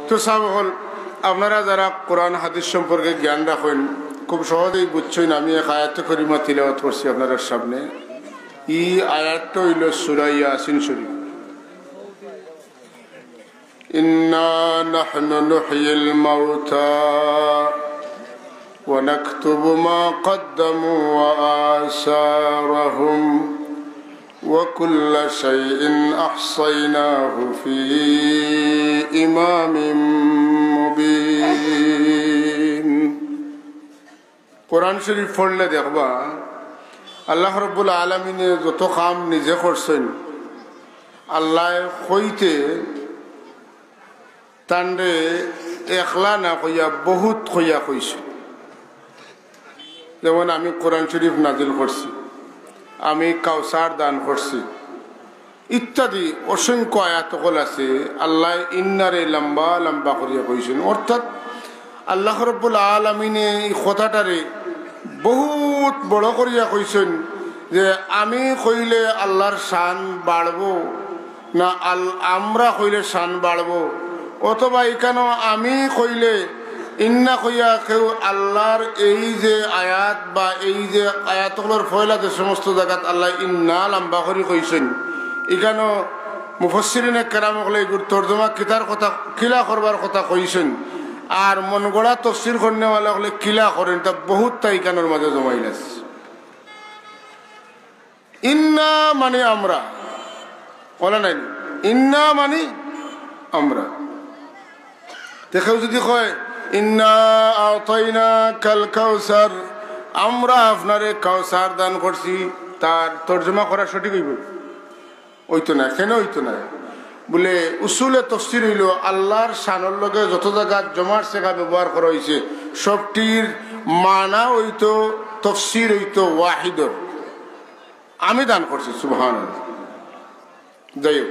তো সাবল আপনারা যারা কোরআন হাদিস সম্পর্কে জ্ঞান রাখেন খুব সহজেই বুঝছেন। আমি এক আয়াত করিমা তিলাওয়াত করছি আপনাদের সামনে। এই আয়াতটা হইল সূরা ইয়াসিন শরীফ। ইন্না নাহনু নুহয়িল মাউতা ওয়া নাকতুবু মা কদ্দামু ওয়া আসারহুম ওয়া কুল্লা শাইইন আহসাইনাহু ফি ইমামিম মুবিন। কোরআন শরীফ পড়লে দেখবা আল্লাহ রাব্বুল আলামিনে যত কাম নিজে করছেন আল্লাহ কইতে তান্ডে একলা না কইয়া বহুত কইয়া কইছে। যেমন আমি কোরআন শরীফ নাজিল করছি, আমি কাউসার দান করছি ইত্যাদি অসংখ্য আয়াতকল আছে। আল্লাহ ইন্নারে লম্বা লম্বা করিয়া কইছেন। অর্থাৎ আল্লাহ রাব্বুল আলামিনে এই কথাটারে বহুত বড় করিয়া কইছেন যে আমি কইলে আল্লাহর শান বাড়ব না আমরা কইলে শান বাড়ব, অথবা এখানে আমি কইলে ইন্না কইয়া কেউ আল্লাহর এই যে আয়াত বা এই যে আয়াতগুলোর ফয়লা যে সমস্ত জায়গাত আল্লাহ ইন্না লম্বা করি কইছেন, এখানেও মুফাসসিরিনে কেরাম হলে এগুর তর্জমা কিতার কথা কিলা করবার কথা কইছেন। আর মন গড়া তফসির করনেওয়ালা হলে কিলা করেন, তা বহুত তাইকানোর মাঝে জমাইলাস। ইন্না মানে আমরা বলা নাই, ইন্না মানে আমরা। দেখেও যদি কয় ইন্না আতাইনাকাল কাউসার, আমরা আপনারে কাউসার দান করছি, তার তর্জমা করা সঠিক হইব? ওইতো না, কেন হইতো না? বলে উসুলে তফসির হইল আল্লাহর শানের লগে যত জায়গা জমার শেখা ব্যবহার করা হয়েছে সবটির মানা হইতো তফসির হইতো ওয়াহিদ, আমি দান করছি। সুবহানাল্লাহ। যাই হোক,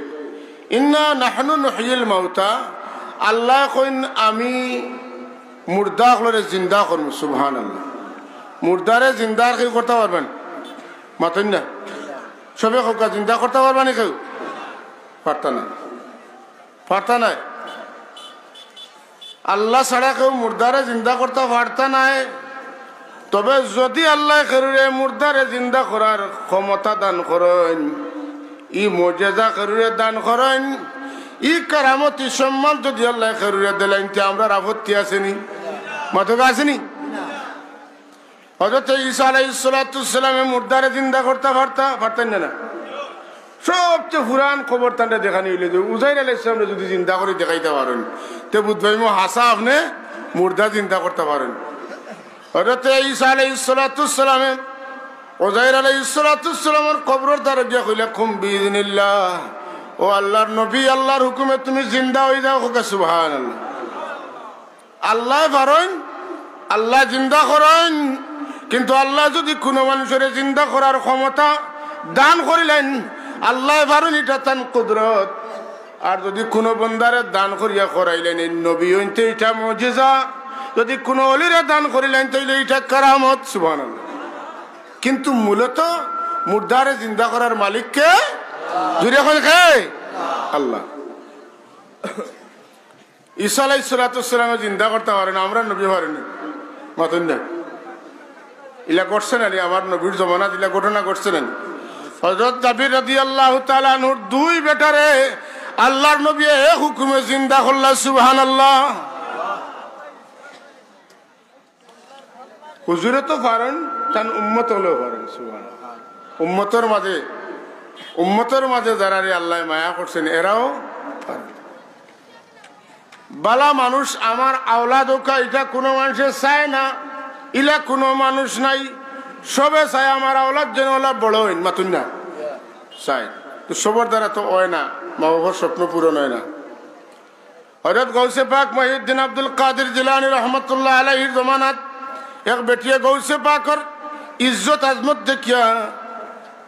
ইন্না নাহনু নুহয়িল মাউতা, আল্লাহ কইন আমি মুর্দা হলরে জিন্দা করবো। সুবহানাল্লাহ। মুর্দারে জিন্দার কেউ করতে পারবেন? মাতেন না সবে হোকা জিন্দা করতে পারবানি কেউ? পারতা না, পারতা নাই। আল্লাহ ছাড়া কেউ মুর্দারে জিন্দা করতে পারতা নাই। তবে যদি আল্লাহ খেরুরে মুর্দারে জিন্দা করার ক্ষমতা দান করেন, ই মর্যাদা খেরুরে দান করেন, ই কারামতি সম্মান যদি আল্লাহ খেরুরে দিলেন, আমরা আপত্তি আসেনি? মাথা আসেনি? হযরত ঈসা আলাইহিস সালাতু ওয়াস সালামে মুর্দারে জিন্দা করতে পারতেন না? সবচেয়ে পুরান খবর তান্ডা দেখানি হইলে যে উজাইর আলাইহিস সালামরে যদি জিন্দা করে দেখাইতে পারেন তে বুঝবাই হাসা আপনি মুর্দা জিন্দা করতে পারেন। হযরত ঈসা আলাইহিস সালাতু ওয়াস সালামে উজাইর আলাইহিস সালাতু ওয়াস সালামের কবরের দ্বারে গিয়া কইলা কুম বিইذنিল্লাহ, ও আল্লাহর নবী, আল্লাহর হুকুমে তুমি জিন্দা হয়ে যাও। সুবহানাল্লাহ। আল্লাহ পারেন, আল্লাহ জিন্দা করেন, কিন্তু আল্লাহ যদি কোনো মানুষের জিন্দা করার ক্ষমতা দান করিলেন, আল্লাহ পারেন, এটা তার কুদরত। আর যদি কোনো বন্দারে দান করিয়া করাইলেন এই নবী হইতে, এটা মুজিজা। যদি কোনো অলিরে দান করিলেন তাইলে এটা কারামত। সুবহানাল্লাহ। কিন্তু মূলত মুর্দারে জিন্দা করার মালিক কে? জুড়ে এখন কে? আল্লাহ। ঈসা আলাইহিস সালাতু ওয়াস সালাম জিন্দা করতে পারেন, আমরা নবী পারেনি। মাতেন না ইলা করছে না? আমার নবীর জমানা দিলা ঘটনা ঘটছে না? হযরত জাবির রাদিয়াল্লাহু তাআলা আনহুর দুই বেটারে আল্লাহর নবী এক হুকুমে জিন্দা করলেন। সুবহানাল্লাহ। হুজুরে তো পারেন, তার উম্মত হলেও পারেন। সুবহানাল্লাহ। উম্মতের মাঝে যারা আল্লাহ মায়া করছেন এরাও পারেন। বালা মানুষ আমার আওলাদ হোক, এটা কোনো মানুষের চায় না, ইলা কোনো মানুষ নাই। সবে চায় আমার আওলাদ যেন ওলা বড় হইন। মাতুন না চায় তো সবার দ্বারা তো হয় না, মা বাবার স্বপ্ন পূরণ হয় না। হযরত গৌসে পাক মহিউদ্দিন আব্দুল কাদের জিলানী রহমতুল্লাহ আলাইহির জমানাত এক বেটিয়ে গৌসে পাকর ইজ্জত আজমত দেখিয়া,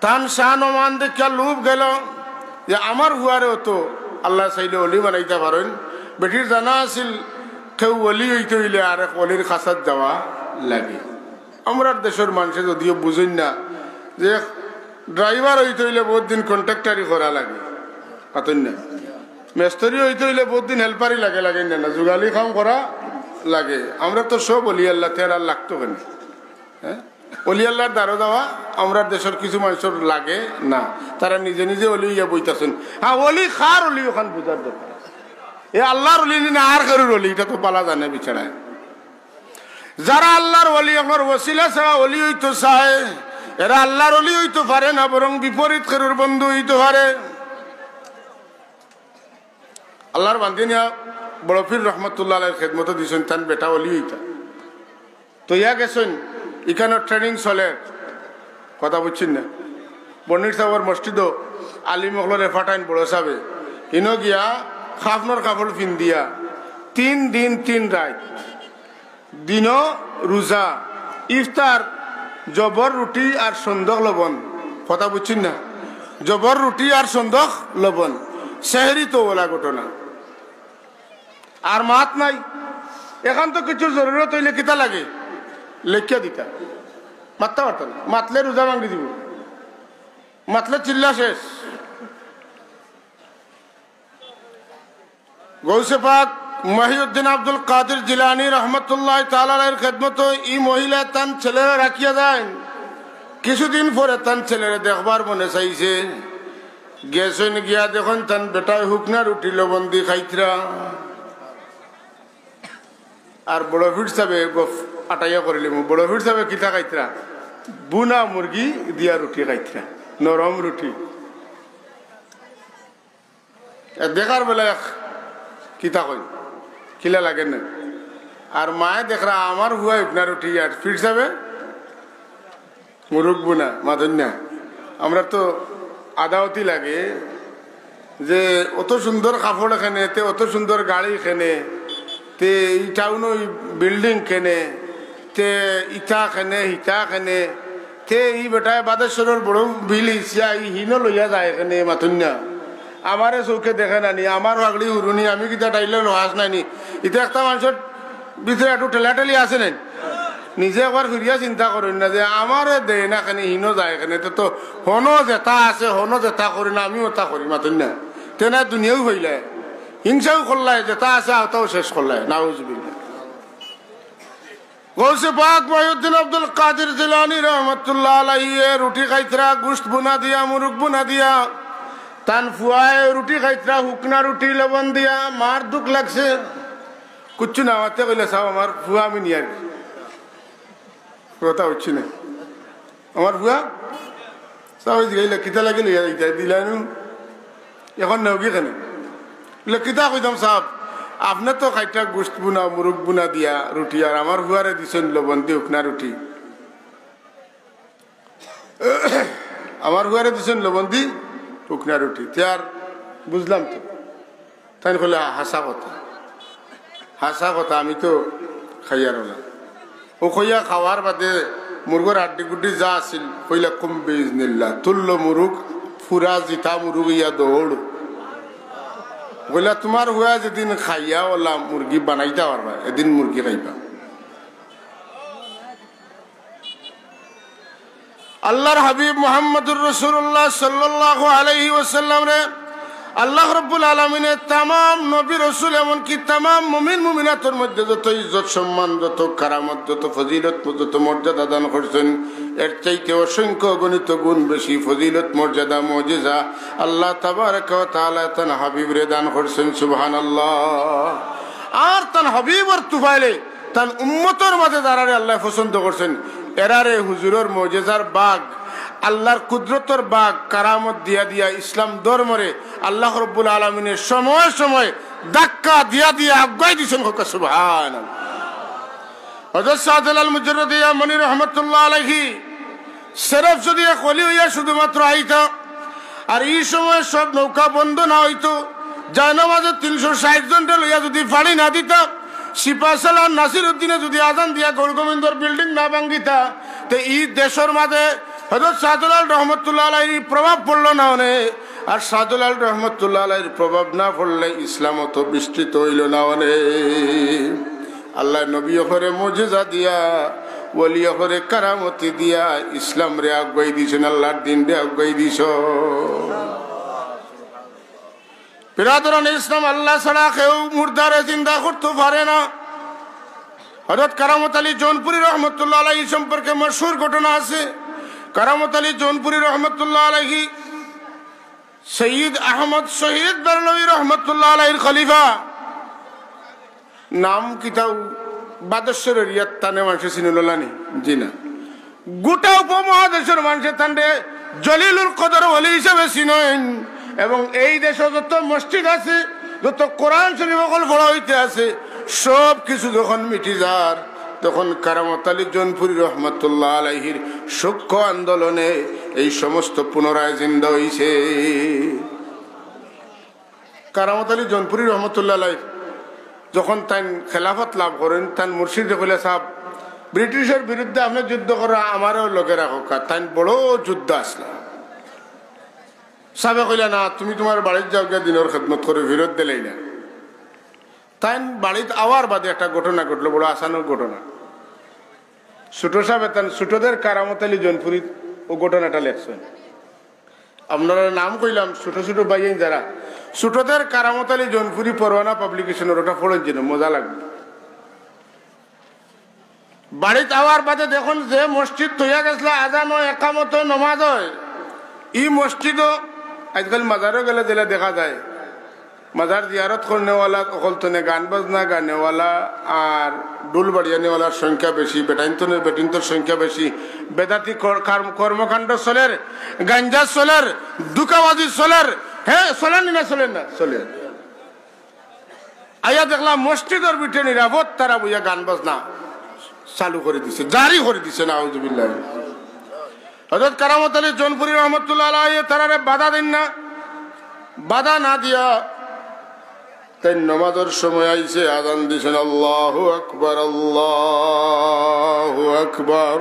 তান শান ওমান দেখিয়া লোভ গেল যে আমার হুয়ারে হতো আল্লাহ চাইলে অলি বানাইতে পারেন। বেটির জানা আছিল কেউ অলি হইতে হইলে আর এক অলির কাছাত যাওয়া লাগে। আমরা দেশের মানুষে যদিও বুঝেন না যে ড্রাইভার হইতে হইলে বহুত দিন কন্ট্রাক্টারি করা লাগে। পাতেন না মেস্তরি হইতে হইলে বহুত দিন হেল্পারই লাগে লাগে না, যুগালি কাম করা লাগে। আমরা তো সব অলি আল্লাহ তের আর লাগতো কেন? হ্যাঁ, অলি আল্লাহর দ্বারা দেওয়া আমরা দেশের কিছু মানুষের লাগে না, তারা নিজে নিজে অলি ইয়া বইতাছেন। হ্যাঁ, অলি খার অলি ওখান বুঝার দরকার। এ আল্লাহর অলি না আর কারোর অলি, এটা তো পালা জানে বিছানায়। যারা আল্লাহর অলি আমার ওসিলা ছাড়া অলি হইতো চায়, এরা আল্লাহর অলি হইতে পারে না, বরং বিপরীত কারোর বন্ধু হইতে পারে। আল্লাহর বান্দিনিয়া বড় পীর রহমতুল্লাহ আলাইহির খেদমত দিছেন, তান বেটা অলি হইতা তো ইয়া গেছেন। এখানে ট্রেনিং চলে, কথা বুঝছেন না? বন্ডির সাহেবের মসজিদও আলী মহলরে ফাটাইন বড় সাহেবে ইনো গিয়া খাফনর কাপড় পিন দিয়া 3 দিন 3 রাত দিনও রোজা, ইফতার জবর রুটি আর সন্দক লবণ, কথা বুঝছেন না? জবর রুটি আর সন্দক লবণ, সেহরি তো ওলা ঘটনা। আর মাত নাই। এখন তো কিছু জরুরত হইলে কিতা লাগে লেখিয়া দিতা, মারতে পারত না। মাতলে রোজা ভাঙ্গি দিব, মাতলে চিল্লা শেষ। গৌসে পাক মহিউদ্দিন আব্দুল কাদের জিলানী রহমতুল্লাহ তাআলার খেদমত ই মহিলা তান ছেলেরা রাখিয়া যায়। কিছুদিন পরে তান ছেলেরা দেখবার মনে চাইছে, গেছেন গিয়া দেখুন তান বেটায় হুকনা রুটি লবণ দি খাইতরা। আর বড় ফিট সাবে আটাইয়া করিলে বড় ফিট সাবে কিতা খাইতরা, বুনা মুরগি দিয়া রুটি খাইতরা, নরম রুটি। দেখার বেলা কিতা কই কিলা লাগে না। আর মায়ে দেখরা আমার হুয়া হুকনা রুটি আর ফিট সাবে মুরগ বুনা মাধন্যা। আমরা তো আদাওতি লাগে যে অত সুন্দর কাপড় এখানে, তে অত সুন্দর গাড়ি এখানে, তে এই টাউন বিল্ডিং কেনে, তে ইটা খেনে হিটা খেনে, তে ই বেটায় বাদেশ্বরের বড় বিল ইসিয়া ই হিনো লইয়া যায় এখানে মাথুন্যা। আমারে চৌকে দেখে নানি, আমার হাগড়ি উরুনি, আমি কিতা টাইলে লহাস নাইনি। ইটা একটা মানুষের ভিতরে একটু ঠেলাঠেলি আছে নাই, নিজে একবার ফিরিয়া চিন্তা করেন না যে আমারে দেয় না এখানে হিনো যায় এখানে, তো হনো যেটা আছে হনো যেটা করি না আমিও তা করি মাথুন্যা। তেনা দুনিয়াও হইলে হিংসাও করলাই, যেটা আছে আওতাও শেষ করলাই। নাউজুবিল্লাহ। গৌসে পাক মহিউদ্দিন আব্দুল কাদের জিলানী রহমতুল্লাহ আলাইহি রুটি খাইতরা গোশত বুনা দিয়া, মুরগ বুনা দিয়া। তান ফুয়ায় রুটি খাইতরা হুকনা রুটি লবণ দিয়া। মার দুঃখ লাগছে, কুচ্ছু না আমাতে কইলে সাও আমার ফুয়া আমি নিয়ে আর কথা হচ্ছি না। আমার ফুয়া সাও গাইলে কিতা লাগে লইয়া দিলানু, এখন নৌকি কেন কিতা কইতাম সাহেব, আপনার তো খাইটা গোশত বুনা মুরগ বুনা দিয়া রুটি, আর আমার হুয়ারে দিছেন লবণ দি হুকনা রুটি। আমার হুয়ারে দিছেন লবণ দি হুকনা রুটি, আর বুঝলাম তো। তাই কইলে হাসা কথা, হাসা কথা, আমি তো খাইয়ার না। ও খইয়া খাওয়ার বাদে মুরগর হাড্ডি গুড্ডি যা আছিল কইলা কুম বিজনিল্লাহ, তুল্য মুরুগ ফুরা জিতা মুরুগ ইয়া দৌড়। বলে তোমার হুয়া যেদিন খাইয়া ওলা মুরগি বানাইতে পারবা, এদিন মুরগি খাইবা। আল্লাহর হাবিব মুহাম্মদুর রাসূলুল্লাহ সাল্লাল্লাহু আলাইহি ওয়াসাল্লাম রে আল্লাহ রাব্বুল আলামিনে তামাম নবী রাসূল এমনকি তামাম মুমিন মুমিনাতের মধ্যে যত ইজ্জত সম্মান, যত কারামত, যত ফজিলত, যত মর্যাদা দান করছেন, এর চাইতে অসংখ্য গণিত গুণ বেশি ফজিলত, মর্যাদা, মুজিজা আল্লাহ তাবারক ওয়া তাআলা তান হাবিবরে দান করছেন। সুবহানাল্লাহ। আর তান হাবিবর তুফাইলে তান উম্মতের মাঝে যারারে আল্লাহ পছন্দ করছেন, এরারে হুজুরের মুজিজার বাগ, আল্লাহর কুদরতের বাগ, কারামত দিয়া দিয়া ইসলাম ধর্মরে আল্লাহ রাব্বুল আলামিনের সময় সময় ধাক্কা দিয়া দিয়া আগাই দিছেন। সুবহানাল্লাহ। হযরত সাদুল মুজাররিদ ইয়ামানি রাহমাতুল্লাহ আলাইহি সিরফ যদি এক ওলি হইয়া শুধুমাত্র আইতা, আর এই সময় সব নৌকা বন্ধ না হইতো, জায়নামাজে 360 জনটা লইয়া যদি ফাড়ি না দিতা, সিপাহসালার নাসির উদ্দিনে যদি আজান দিয়া গোলগোবিন্দর বিল্ডিং না ভাঙ্গিতা, তো এই দেশের মাঝে হযরত শাহজালাল রহমতুল্লাহ আলাইহির প্রভাব পড়লো না অনে। আর শাহজালাল রহমতুল্লাহ আলাইহির প্রভাব না পড়লে ইসলাম অত বিস্তৃত হইল না অনে। আল্লাহ নবী হরে মুজিজা দিয়া, ওলি হরে কারামতি দিয়া ইসলাম রে আগুয়াই দিছেন, আল্লাহর দিন রে আগুয়াই দিছ। বিরাদরান ইসলাম, আল্লাহ ছাড়া কেউ মুর্দারে জিন্দা করতে পারে না। হযরত কারামত আলী জৌনপুরী রহমতুল্লাহ আলাইহি সম্পর্কে মশহুর ঘটনা আছে। কারামত আলী জৌনপুরী রহমতুল্লাহ আলাইহি সৈয়দ আহমদ শহীদ বেরলভী রহমতুল্লাহ আলাইহির খলিফা। নাম কিতাও বাদেশ্বরের ইয়াত তানে মানুষে চিনুলানি জি না, গোটা উপমহাদেশের মানুষের তান্ডে জলিলুল কদর ওলি হিসেবে চিনেন। এবং এই দেশে যত মসজিদ আছে, যত কোরআন শরীফ সকল পড়া হইতে আছে, সব কিছু যখন মিটি যার, তখন কারামত আলী জৌনপুরী রহমতুল্লাহ আলাইহির সূক্ষ্ম আন্দোলনে এই সমস্ত পুনরায় জিন্দা হইছে। কারামত আলী জৌনপুরী রহমতুল্লাহ আলাইহি যখন তাই খেলাফত লাভ করেন, তান মুর্শিদে কইলে সাহেব ব্রিটিশের বিরুদ্ধে আপনি যুদ্ধ করা আমারও লোকেরা হোক, তাই বড় যুদ্ধ আসলা। সাহেবে কইলা না, তুমি তোমার বাড়ির যাও গিয়ে দিনের খেদমত করে বিরোধ দিলেই না। তাই বাড়িতে আওয়ার বাদে একটা ঘটনা ঘটলো, বড় আসানোর ঘটনা। ছোট সাহেব তান ছোটদের কারামত আলী জৌনপুরী ও ঘটনাটা লেখছেন। আপনারা নাম কইলাম ছোট ছোট বাইন যারা, ছোটদের কারামত আলী জৌনপুরী পরওয়ানা পাবলিকেশনের ওটা পড়েন যেন মজা লাগবে। বাড়িতে আওয়ার বাদে দেখুন যে মসজিদ তৈয়া গেছিল আজান হয়, একামত হয়, নমাজ হয়, ই মসজিদও আজকাল মাজারও গেলে দিলে দেখা যায়। মাজার জিয়ারত করনেওয়ালা অকলতনে গান বাজনা গানেওয়ালা আর ডুল বাড়িয়ানেওয়ালার সংখ্যা বেশি, বেটাইন্তনের বেটিন্তর সংখ্যা বেশি, বেদাতি কর্মকাণ্ড চলের, গাঞ্জা চলের, দুকাবাজি চলের। হ্যাঁ চলেন না, চলেন না, চলেন। আইয়া দেখলাম মসজিদের ভিতরে নিরাপদ তারা বইয়া গান বাজনা চালু করে দিছে, জারি করে দিছে। নাউজুবিল্লাহ। হযরত কারামত আলী জৌনপুরী রহমতুল্লাহ আলাইহি তারারে বাধা দেন না, বাধা না দিয়া তাই নামাজের সময় আইছে, আযান দিছেন আল্লাহু আকবার, আল্লাহু আকবার।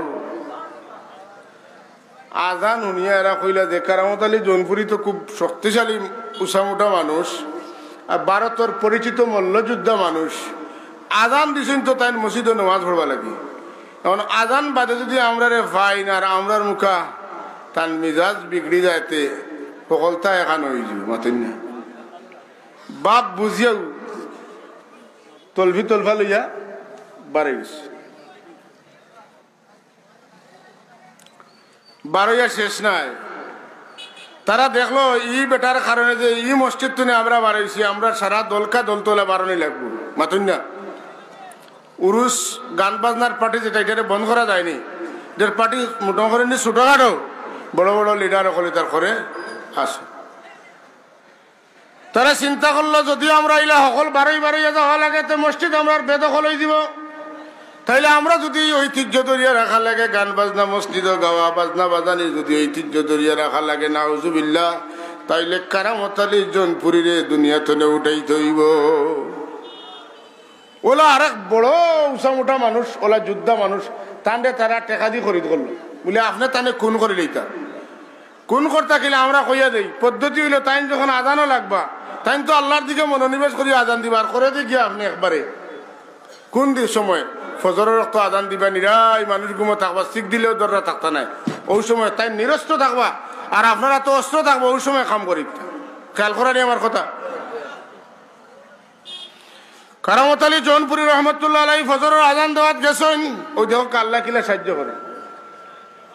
আজান শুনিয়া এরা কইলা যে কারামত আলী জৌনপুরী তো খুব শক্তিশালী উষামুঠা মানুষ, আর ভারতের পরিচিত মল্লযোদ্ধা মানুষ। আজান দিছেন তো তাই মসজিদে নামাজ পড়বা লাগি। এখন আজান বাদে যদি আমরা রে ফাইন আর আমরার মুখা তার মিজাজ বিগড়ি যাইতে সকলতা এখান হয়ে যাবে মাতেন না। বাপ বুঝিয়াও তলফি তলফা লইয়া বাড়ে গেছে, বারোয়া শেষ নাই। তারা দেখলো ই বেটার কারণে যে ই মসজিদ তুনে আমরা বাড়াইছি, আমরা সারা দলকা দল তোলা বাড়ানি লাগবো মাতুন না। উরুস গান বাজনার পার্টি যেটা এটা বন্ধ করা যায়নি, যার পার্টি মোটামুটি নি ছোটখাটো বড় বড় লিডার সকলে তার করে আসে। তারা চিন্তা করলো যদি আমরা ইলা সকল বারোই বারোইয়া যাওয়া লাগে তো মসজিদ আমরা বেদখল হয়ে দিব, তাইলে আমরা যদি ঐতিহ্য ধরিয়া রাখা লাগে গান বাজনা মসজিদে গাওয়া বাজনা বাজানি যদি ঐতিহ্য ধরিয়া রাখা লাগে নাউজুবিল্লাহ, তাইলে কারামত আলী জৌনপুরীরে দুনিয়া থেকে উঠাই থইব। ওলা আরেক বড় উঁচা মানুষ, ওলা যোদ্ধা মানুষ, তান্ডে তারা টেকা দিয়ে খরিদ করলো বলে আপনি তানে খুন করে লইতা। খুন করতে গেলে আমরা কইয়া দেই পদ্ধতি হইলো তাই যখন আজানও লাগবা তাই তো আল্লাহর দিকে মনোনিবেশ করি আজান দিবা, আর করে দিয়ে গিয়া আপনি একবারে কোন দিন সময় ফজরের রক্ত আজান দিবা, নিরাই মানুষ ঘুমো থাকবা, শিখ দিলেও দররা থাকতা নাই, ওই সময় তাই নিরস্ত্র থাকবা আর আপনারা তো অস্ত্র থাকবো, ওই সময় কাম করি। খেয়াল করা নি আমার কথা। কারামত আলী জৌনপুরী রহমতুল্লাহ আলাইহি ফজরের আজান দেওয়াত গেছেন, ওই দেখো আল্লাহ কিলা সাহায্য করে।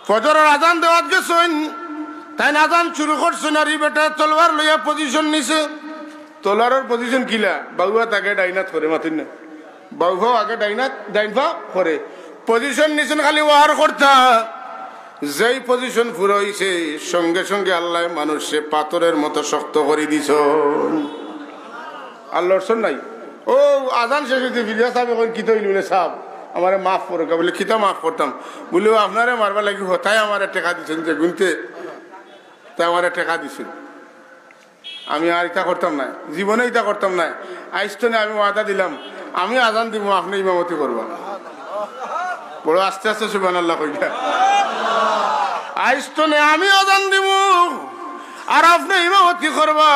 ফজরের আজান দেওয়াত গেছেন, তাই আজান শুরু করছেন আর ই বেটা তলোয়ার লইয়া পজিশন নিছে। তলোয়ারের পজিশন কিলা বাউয়া তাকে ডাইনাত করে মাতিন না, বাউভাও আগে ডাইনফা করে পজিশন নিছেন, খালি ওয়ার করতা। যেই পজিশন পুরো হইছে সঙ্গে সঙ্গে আল্লাহ মানুষে পাথরের মতো শক্ত করে দিছ। আল্লাহর শোন নাই ও আজান শেষ হইতে ফিরিয়া সাহেব কি তৈরি বলে সাহেব আমারে মাফ করে বলে খিতা মাফ করতাম বলে আপনারে মারবার লাগি তাই আমার টেকা দিচ্ছেন যে গুনতে, তাই আমার টেকা দিচ্ছেন। আমি আর ইটা করতাম না, জীবনে ইটা করতাম না। আইসনে আমি ওয়াদা দিলাম আমি আজান দিব, আপনি ইমামতি করবা। বড় আস্তে আস্তে সুবহানাল্লাহ কইবা। আইসনে আমি আজান দিব আর আপনি ইমামতি করবা।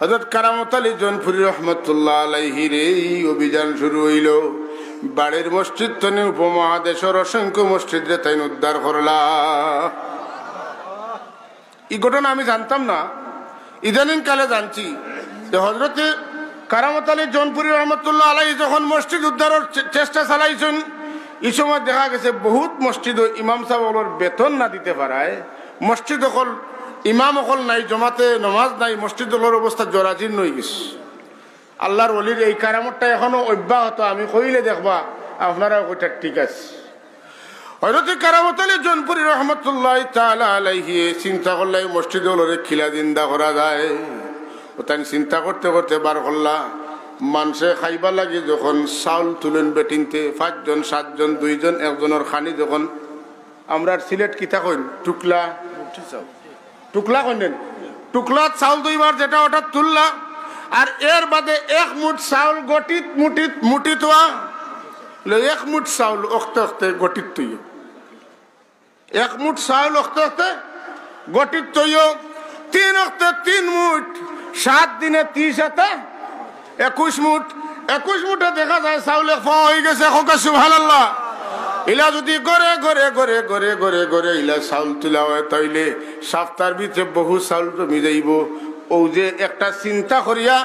হযরত কারামত আলী জৌনপুরী রহমতুল্লাহ আলাইহির এই অভিযান শুরু হইল। বাড়ির মসজিদ তনে উপমহাদেশের অসংখ্য মসজিদে তাই উদ্ধার করলা। এই ঘটনা আমি জানতাম না, ইদানিং কালে জানছি। হযরতে কারামত আলী জৌনপুরী রহমতুল্লাহ আলাইহি যখন মসজিদ উদ্ধারের চেষ্টা চালাইছেন, এই সময় দেখা গেছে বহুত মসজিদ ইমাম সাহেবের বেতন না দিতে পারায় মসজিদ অকল ইমাম অকল নাই, জমাতে নমাজ নাই, মসজিদ অবস্থা জরাজীর্ণ হয়ে গেছে। আল্লাহর ওলির এই কারামতটা এখনো অব্যাহত, আমি কইলে দেখবা আপনারা ওইটা ঠিক আছে। হযরত কারামত আলী জৌনপুরী রহমতুল্লাহ তাআলা আলাইহি চিন্তা করলে মসজিদ ওলরে খিলা জিন্দা করা যায়। ওতান চিন্তা করতে করতে বার করলা মানুষে খাইবা লাগে যখন চাউল তুলেন বেটিনতে 5 জন 7 জন 2 জন 1 জনের খানি যখন আমরা সিলেট কিতা কইন টুকলা টুকলা কইনেন টুকলা চাউল দুইবার যেটা ওটা তুললা আর এর বাদে 1 মুঠ চাউল গটিত মুঠিত হওয়া 1 মুঠ চাউল অখতে অখতে গটিত তৈয় 1 মুঠ চাউল অখতে অখতে গটিত তৈয় 3 অখতে 3 মুঠ 7 দিনে 30 হাতে 21 মুঠ 21 মুঠে দেখা যায় চাউল খাওয়া হয়ে গেছে। সুবহানাল্লাহ। ইলা যদি গড়ে গড়ে গড়ে গড়ে গড়ে গড়ে ইলা চাউল তোলা হয় তাইলে সপ্তাহের ভিতরে বহু চাউল জমি যাইব। ও যে একটা চিন্তা করিয়া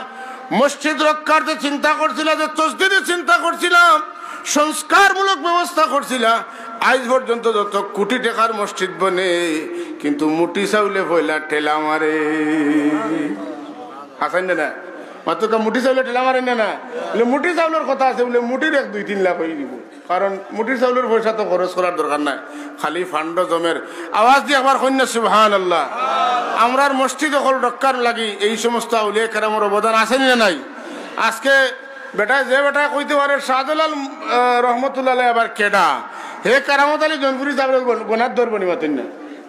মসজিদ রক্ষার যে চিন্তা করছিলাম, যে তসদিদের চিন্তা করছিলাম, সংস্কারমূলক ব্যবস্থা করছিলাম, আজ পর্যন্ত যত কোটি টাকার মসজিদ বনে কিন্তু মুটি চাউলে পয়লা ঠেলা মারে। হাসান না মাত্র মুঠি চাউলে ঠেলা মারেন না বলে মুঠি চাউলের কথা আছে বলে মুঠির 1-2-3 লাখ হয়ে দিব, কারণ মুঠির চাউলের পয়সা তো খরচ করার দরকার নাই, খালি ফান্ড জমের। আওয়াজ দিয়ে একবার কন্যা সুবহানাল্লাহ। আমরার মসজিদ হল রক্ষার লাগি এই সমস্ত আউলিয়া কেরামের অবদান আছে না নাই? আজকে বেটা যে বেটা কইতে পারে শাহজালাল রহমতুল্লাহ আবার কেডা হে কারামত আলী জৌনপুরী সাহেব গোনার ধরবো নি মাতেন না,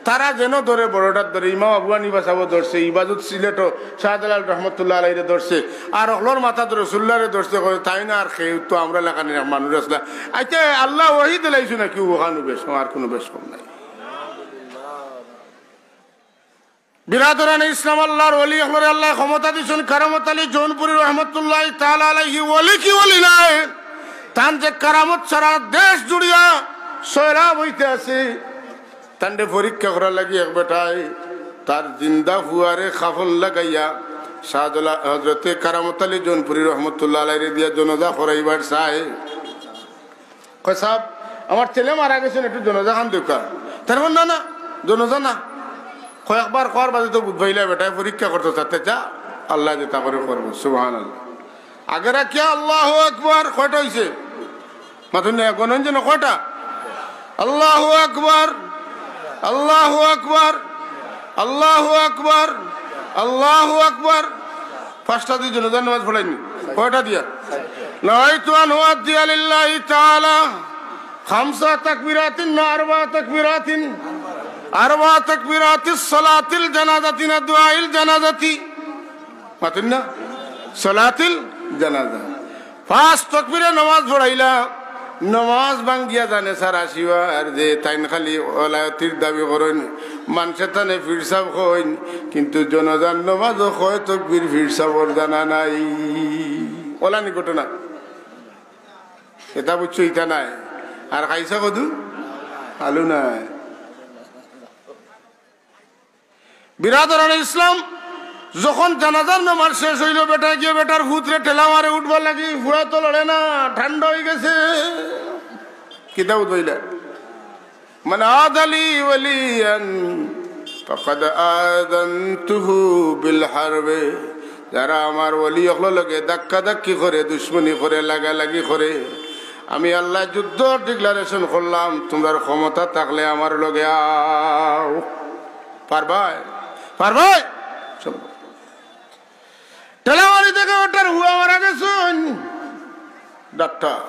তারা যেন ধরে বড়টার ধরে ইমাম আবু হানিফা সাহেব ধরছে, ইবাদত সিলেটও শাহজালাল রহমতুল্লাহ আলাইরে ধরছে, আর অহলর মাথা ধরে রসুল্লাহরে ধরছে, তাই না আর খেয়ে তো আমরা লেখানি মানুষ আসলা। আচ্ছা আল্লাহ ওহি দিলাইছো নাকি ওখানো বেশ আর কোনো বেশ কম নাই। বিরাদরান ইসলাম আল্লাহর ওলি হলরে আল্লাহ ক্ষমতা দিয়েছেন কারামত আলী জৌনপুরী রহমতুল্লাহ তাআলা আলাইহি ওলি কি ওলি নাই তান যে কারামত সারা দেশ জুড়িয়া সয়লাব হইতে আছে। তান্ডে পরীক্ষা করার লাগি এক বেটায় তার জিন্দা হুয়ারে খাফল লাগাইয়া শাহজালাল হযরতে কারামত আলী জৌনপুরী রহমতুল্লাহ আলাইহি দিয়া জনাজা করাইবার চায়। কয় সাহেব আমার ছেলে মারা গেছেন, একটু জনাজা খান দেখা। তার না না জনাজা না, কয়েকবার কর বাজে তো বুঝবাইলা বেটায় পরীক্ষা করতে চাতে যা আল্লাহ যেটা করে করবো। সুবহানাল্লাহ। আগে রাখিয়া আল্লাহু আকবার কয়টা হয়েছে মাথুন গণন যেন কয়টা? আল্লাহু আকবার আল্লাহু আকবার আল্লাহু আকবার আল্লাহু আকবার। 5টা দিয়ে জনাজা নামাজ পড়াইনি, কয়টা দিয়া? নাইতু আন ওয়াদিয়া লিল্লাহি তাআলা 5 তাকবীরাতিন না 4 তাকবীরাতিন 4 তাকবীরাতিস সালাতিল জানাজাতি না দুআইল জানাজাতি মাতুন না সালাতিল জানাজা। 5 তাকবীরে নামাজ পড়াইলা, নামাজ ভাঙ্গিয়া জানে স্যার আসিবা আর যে তাইন খালি ওলায়তির দাবি করেন মানুষের তানে ফিরসাব কইন, কিন্তু জনাজার নামাজও কয় তকবীর ফিরসাবর জানা নাই। ওলানি ঘটনা এটা বুঝছো, ইটা নাই আর খাইছা কদু আলু নাই। বিরাদরান ইসলাম যখন জানাজার নামাজ শেষ হইল বেটা গিয়ে বেটার ভূতরে ঠেলা মারে উঠবার লাগি, ফুড়া তো লড়ে না, ঠান্ডা হয়ে গেছে। কিতা উঠবইলা মানে আদালি ওয়ালিয়ান ফাকাদ আযানতুহু বিল হারবে। যারা আমার ওলি হলো লগে ধাক্কা ধাক্কি করে দুশ্মনী করে লাগালাগি করে আমি আল্লাহ যুদ্ধ ডিক্লারেশন করলাম, তোমরা ক্ষমতা থাকলে আমার লগে আও। পারবাই পারবাই টেলামারি থেকে ওটার হুয়া মারা গেছেন ডাক্তার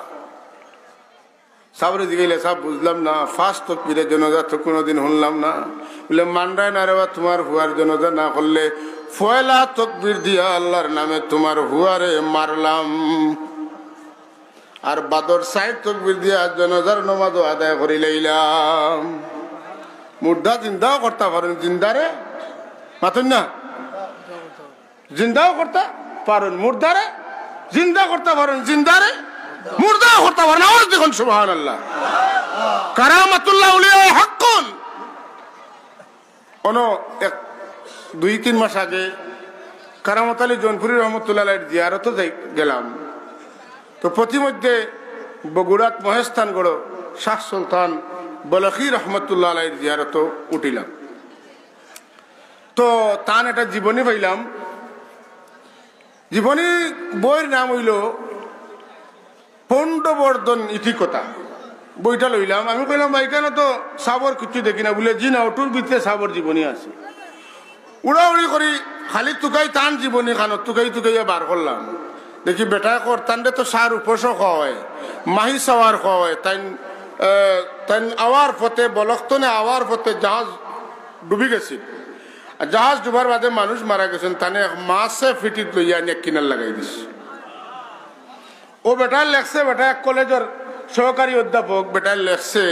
সাবরে জিগাইলে সাব বুঝলাম না, 5 তাকবীরের জানাজা তো কোনোদিন শুনলাম না। বলে মানরায় না রে বা তোমার হুয়ার জানাজা না করলে 1 তাকবীর দিয়া আল্লাহর নামে তোমার হুয়ারে মারলাম, আর বাদর 60 তাকবীর দিয়া জানাজার নামাজও আদায় করে লইলাম। মুর্দা জিন্দাও করতে পারেন, জিন্দারে মাতুন না জিন্দাও করতে পারেন, মুর্দারে জিন্দা করতে পারেন, জিন্দারে মুর্দাও করতে পারেন। আওয়াজ দেখুন সুবহানাল্লাহ। কারামাতুল্লাহ আউলিয়া হাক্কুন। অন 2-3 মাস আগে কারামত আলী জৌনপুরি রহমতুল্লাহ জিয়ারতও গেলাম। তো প্রতিমধ্যে বগুড়াত মহেস্থানগড় শাহ সুলতান বলখি রহমতুল্লাহ আলাইহির জিয়ারতও উঠিলাম। তো তান একটা জীবনী পাইলাম। জীবনী বইয়ের নাম হইল পণ্ডবর্ধন ইতিকথা। বইটা লইলাম। আমি কইলাম ভাই কেন তো সাবর কিছু দেখি না, বলে জি না, ওটুর ভিতরে সাবর জীবনী আছে। উড়াউড়ি করি খালি তুকাই টান জীবনী খানো তুকাই তুকাইয়া বার করলাম। দেখি বেটা কর টানলে তো সার উপসও খাওয়া হয়, মাহি সাওয়ার খাওয়া হয়। তাই আওয়ার পথে বলক্তনে আওয়ার পথে জাহাজ ডুবি গেছিল। জাহাজ ডুবার বাদে মানুষ মারা গেছেন, তানে মাছে ফিটিত লইয়া নিয়ে কিনার লাগাই দিছে। ও বেটার লেখছে, বেটা এক কলেজের সহকারী অধ্যাপক বেটার লেখছে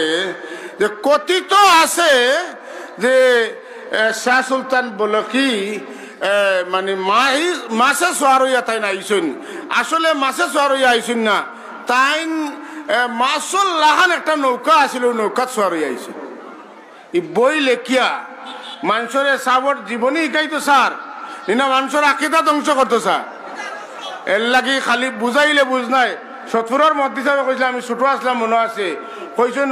যে কথিত আছে যে শাহ সুলতান বলকি মানে মাছে সোয়ার হইয়া তাই না আইসুন। আসলে মাছে সোয়ার হইয়া আইসুন না, তাই মাছল লাহান একটা নৌকা আছিল, নৌকাত সোয়ার হইয়া আইসুন। ই বই লেখিয়া মানুষের সাবর জীবনী শিকাইতো স্যার, না মানুষের আকিদা ধ্বংস করতো স্যার। এর লাগি খালি বুঝাইলে বুঝ নাই। সতফুরের মধ্যে হিসাবে কইছে, আমি ছোট আসলাম মনে আছে, কইছেন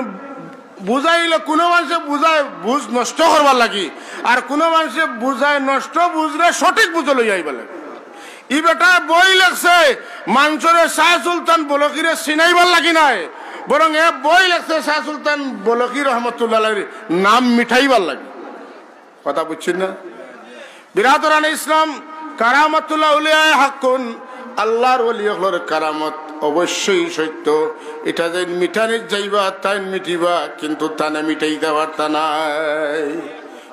বুঝাইলে কোনো মানুষে বুঝায় বুঝ নষ্ট করবার লাগি, আর কোনো মানুষে বুঝায় নষ্ট বুঝলে সঠিক বুঝে লই আইবার লাগে। ই বেটা বই লেখছে মানুষের শাহ সুলতান বলকিরে চিনাইবার লাগি নাই, বরং এ বই লেখছে শাহ সুলতান বলকি রহমতুল্লাহ নাম মিঠাইবার লাগে। কথা বুঝছেন না? বিরাদরান ইসলাম কারামতুল্লাহ উলিয়ায়ে হাক্কুন, আল্লাহর ওলি হলোর কারামত অবশ্যই সত্য। এটা যে মিটানির যাইবা তাই মিটিবা, কিন্তু তানা মিটাইতে পারতা নাই।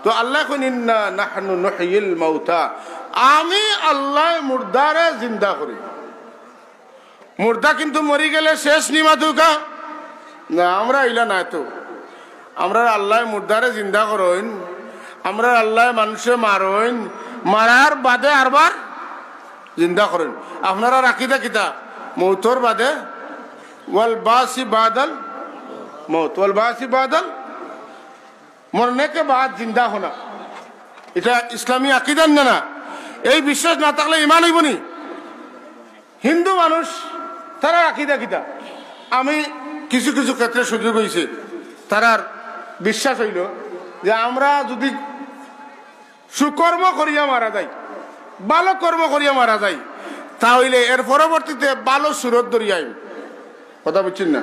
তো আল্লাহ কোন ইন্না নাহনু নুহয়িল মাউতা, আমি আল্লাহ মুর্দারে জিন্দা করি। মুর্দা কিন্তু মরি গেলে শেষ নিমা দুকা না, আমরা ইলা না। তো আমরা আল্লাহ মুর্দারে জিন্দা করেন, আমরা আল্লাহ মানুষে মারেন, মারার বাদে আরবার জিন্দা করেন। আপনারা রাখিদা কিতা মৌতর বাদে ওয়াল বাসি বাদল মৌত, ওয়াল বাসি বাদল মরনে কে বাদ জিন্দা হোনা। এটা ইসলামী আকিদান না। এই বিশ্বাস না থাকলে ইমান হইব নি? হিন্দু মানুষ তারা আকিদা কিতা, আমি কিছু কিছু ক্ষেত্রে সুযোগ হয়েছে, তারার বিশ্বাস হইল যে আমরা যদি সুকর্ম করিয়া মারা যাই, ভালো কর্ম করিয়া মারা যাই, তাহলে এর পরবর্তীতে ভালো সুরত দরিয়াই। কথা বুঝছেন না?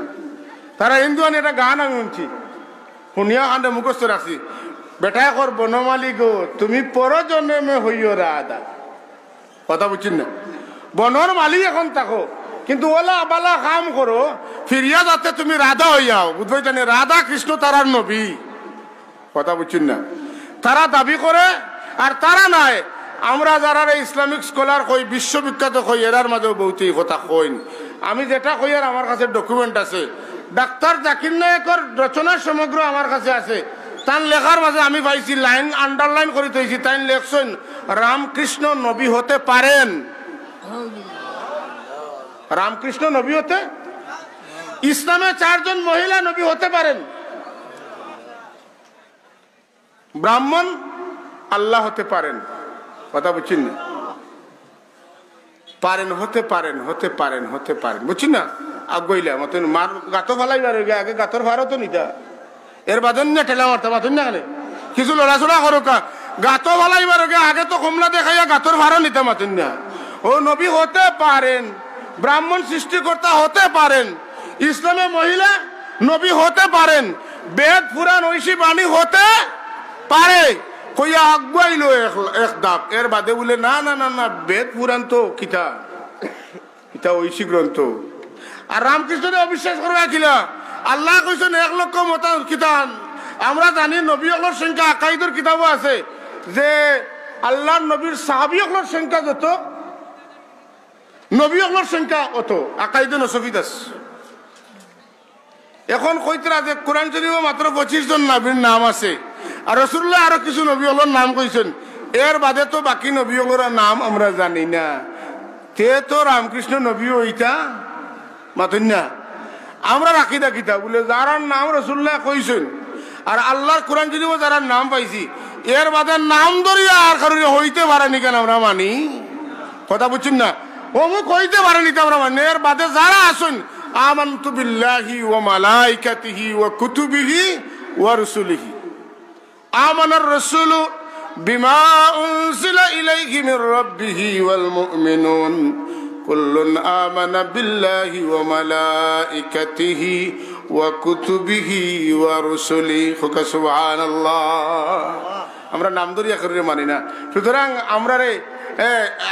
তারা হিন্দু আনি একটা গান আমি শুনছি, শুনিয়া কান্দে মুখস্থ রাখছি, বেটায় কর বনমালী গো তুমি পরজন্মে হইও রাধা। কথা বুঝছেন না? বনর মালি এখন থাকো, কিন্তু ওলা বালা কাম করো, ফিরিয়া যাতে তুমি রাধা হইয়াও। বুঝবই জানি রাধা কৃষ্ণ তারার নবী। কথা বুঝছেন না? তারা দাবি করে আর তারা নাই। আমরা যারা ইসলামিক স্কলার কই, বিশ্ববিখ্যাত কই, এরার মাঝেও বহুতই কথা কইন। আমি যেটা কই আর আমার কাছে ডকুমেন্ট আছে, ডাক্তার জাকির নায়কের রচনার সমগ্র আমার কাছে আছে। তার লেখার মাঝে আমি পাইছি, লাইন আন্ডারলাইন করে তৈছি, তাই লেখছেন রামকৃষ্ণ নবী হতে পারেন। রামকৃষ্ণ নবী হতে, ইসলামে 4 জন মহিলা নবী হতে পারেন, ব্রাহ্মণ আল্লাহ হতে পারেন। কথা বুঝছেন না? পারেন, হতে পারেন, হতে পারেন, হতে পারেন, বুঝছি না? আগইলা মতন মার গাতো ফালাইবার আগে গাতর ভারত নিতা, এর বাদন না ঠেলা মারতে পারতেন না। কিছু লড়াচড়া করো কা গাতো ফালাইবার আগে তো কমলা দেখাইয়া গাতর ভারত নিতে মাতেন না। ও নবী হতে পারেন, ব্রাহ্মণ সৃষ্টিকর্তা হতে পারেন, ইসলামে মহিলা নবী হতে পারেন, বেদ পুরাণ ঐশী বাণী হতে পারে। কইয়া আগুয়াইলো এক দাপ, এর বাদে বলে না না না না, বেদ পুরাণ তো কিতা কিতা ঐশী গ্রন্থ। আর রামকৃষ্ণের অবিশ্বাস করবা কিলা? আল্লাহ কইছেন 1 লক্ষ মত কিতাব। আমরা জানি নবী হলোর সংখ্যা আকাইদের কিতাবও আছে, যে আল্লাহর নবীর সাহাবী হলোর সংখ্যা যত, নবী হলোর সংখ্যা অত। আকাইদে নসফিত আছে। এখন কইতরা যে কোরআন শরীফে মাত্র 25 জন নবীর নাম আছে, আর রাসূলুল্লাহ আরো কিছু নবী হলোর নাম কইছেন, এর বাদে তো বাকি নবী হলোর নাম আমরা জানি না। তে তো রামকৃষ্ণ নবী ওইটা মাতুন না। আমরা রাখি দা কিতা বলে যার নাম রাসূলুল্লাহ কইছেন আর আল্লাহর কোরআন শরীফে যারা নাম পাইছি, এর বাদে নাম ধরিয়া আর কারোর হইতে পারেনি কেন আমরা মানি? কথা বুঝছেন না? অমুক হইতে পারেনি তো আমরা মানে এর বাদে যারা আসুন আমানতু বিল্লাহি ওয়া মালাইকাতিহি ওয়া কুতুবিহি ওয়া রুসুলিহি আমানার রাসূলু বিমা উনজিলা ইলাইহি মির রাব্বিহি ওয়াল মুমিনুন কুল্লুন আমানা বিল্লাহি ওয়া মালাইকাতিহি ওয়া কুতুবিহি ওয়া রুসুলিহি সুবহানাল্লাহ। আমরা নাম ধরিয়া করে মানি না। সুতরাং আমরা রে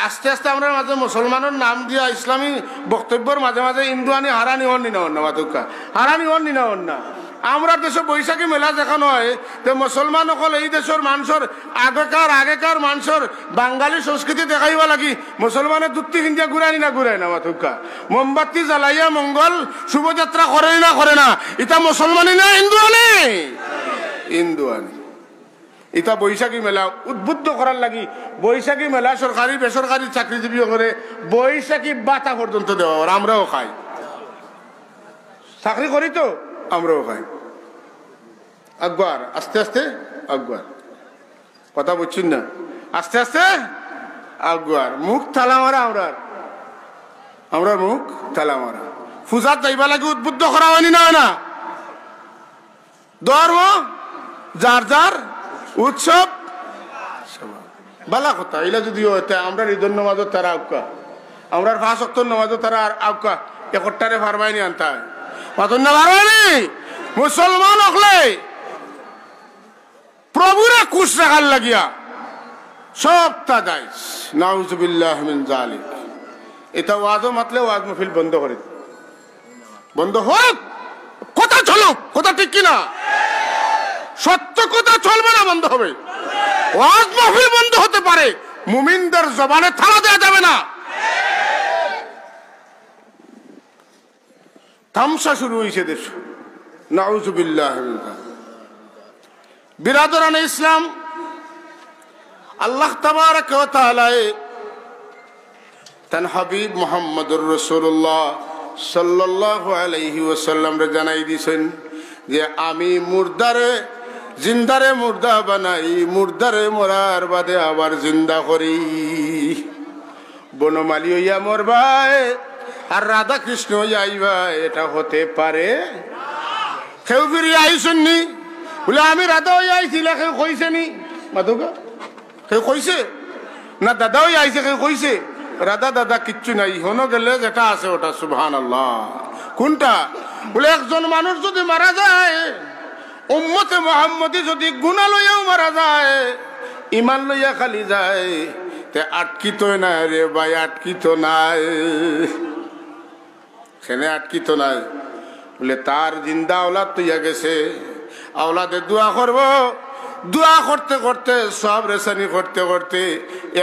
আস্তে আস্তে আমরা মাঝে মুসলমানের নাম দিয়া ইসলামী বক্তব্যের মাঝে মাঝে হিন্দুয়ানি হারানি হন না অন্য মাতুকা হারানি হন না অন্য। আমরা দেশে বৈশাখী মেলা দেখানো হয় তো মুসলমান সকল এই দেশের মানুষের আগেকার মানুষের বাঙালি সংস্কৃতি দেখাইবা লাগি মুসলমানের দুটি হিন্দিয়া ঘুরাই না মাতুকা মোমবাতি জ্বালাইয়া মঙ্গল শুভযাত্রা করে না এটা মুসলমানই না হিন্দুয়ানি এটা বৈশাখী মেলা উদ্বুদ্ধ করার লাগি বৈশাখী মেলা সরকারি বেসরকারি চাকরিজীবী করে বৈশাখী বাতা পর্যন্ত দেওয়া আমরাও খাই চাকরি করি তো আমরাও খাই আকবর আস্তে আস্তে আকবর কথা বুঝছেন না আস্তে আস্তে আকবর মুখ তালা মারা আমরা মুখ তালা মারা পূজার যাইবা লাগে উদ্বুদ্ধ করা হয়নি না ধর্ম যার যার উৎসব বালা কথা এলা যদিও আমরা ঈদের নামাজও তারা আউকা আমরা 5 ওয়াক্ত নামাজও তারা আউকা একটারে ফারমাইনি আনতা পাতন না ফারমাইনি মুসলমান হলে প্রভুরে খুশ রাখার লাগিয়া সব তা দাইস নাউজুবিল্লাহ মিন জালিক। এটা ওয়াজও মাতলে ওয়াজ মাহফিল বন্ধ হোক কথা চলো কথা ঠিক কিনা সত্য কথা চলবে না বন্ধ হবে ওয়াজ মাহফিল বন্ধ হতে পারে মুমিনদের জবানে থালা দেওয়া যাবে না তামসা শুরু হয়েছে দেশ নাউজুবিল্লাহ বিরাদরান ইসলাম আল্লাহ তাবারক ওয়া তাআলা তান হাবিব মুহাম্মদুর রাসূলুল্লাহ সাল্লাল্লাহু আলাইহি ওয়াসাল্লাম রে জানাই দিয়েছেন যে আমি জিন্দারে মুর্দা বানাই মুর্দারে মরার বাদে আবার জিন্দা করি বনমালী হইয়া মরবাই আর রাধা কৃষ্ণ যাইবা এটা হতে পারে কেউ ফিরিয়ে আইসেননি বলে আমি রাধা হইয়া আইছিল কেউ কইছে নি মাধুকা কেউ কইছে না দাদা হইয়া আইছে কেউ কইছে রাধা দাদা কিচ্ছু নাই হনো গেলে যেটা আছে ওটা সুবহানাল্লাহ কোনটা বলে একজন মানুষ যদি মারা যায় উম্মতে মুহাম্মদি যদি গুনাহ লইয়াও মারা যায় ঈমান লইয়া খালি যায় তে আটকিত না রে ভাই আটকিত নাই সেনে আটকিত নাই বলে তার জিন্দা আওলাদ তৈয়া গেছে আওলাদে দোয়া করব দোয়া করতে করতে সব রেসানি করতে করতে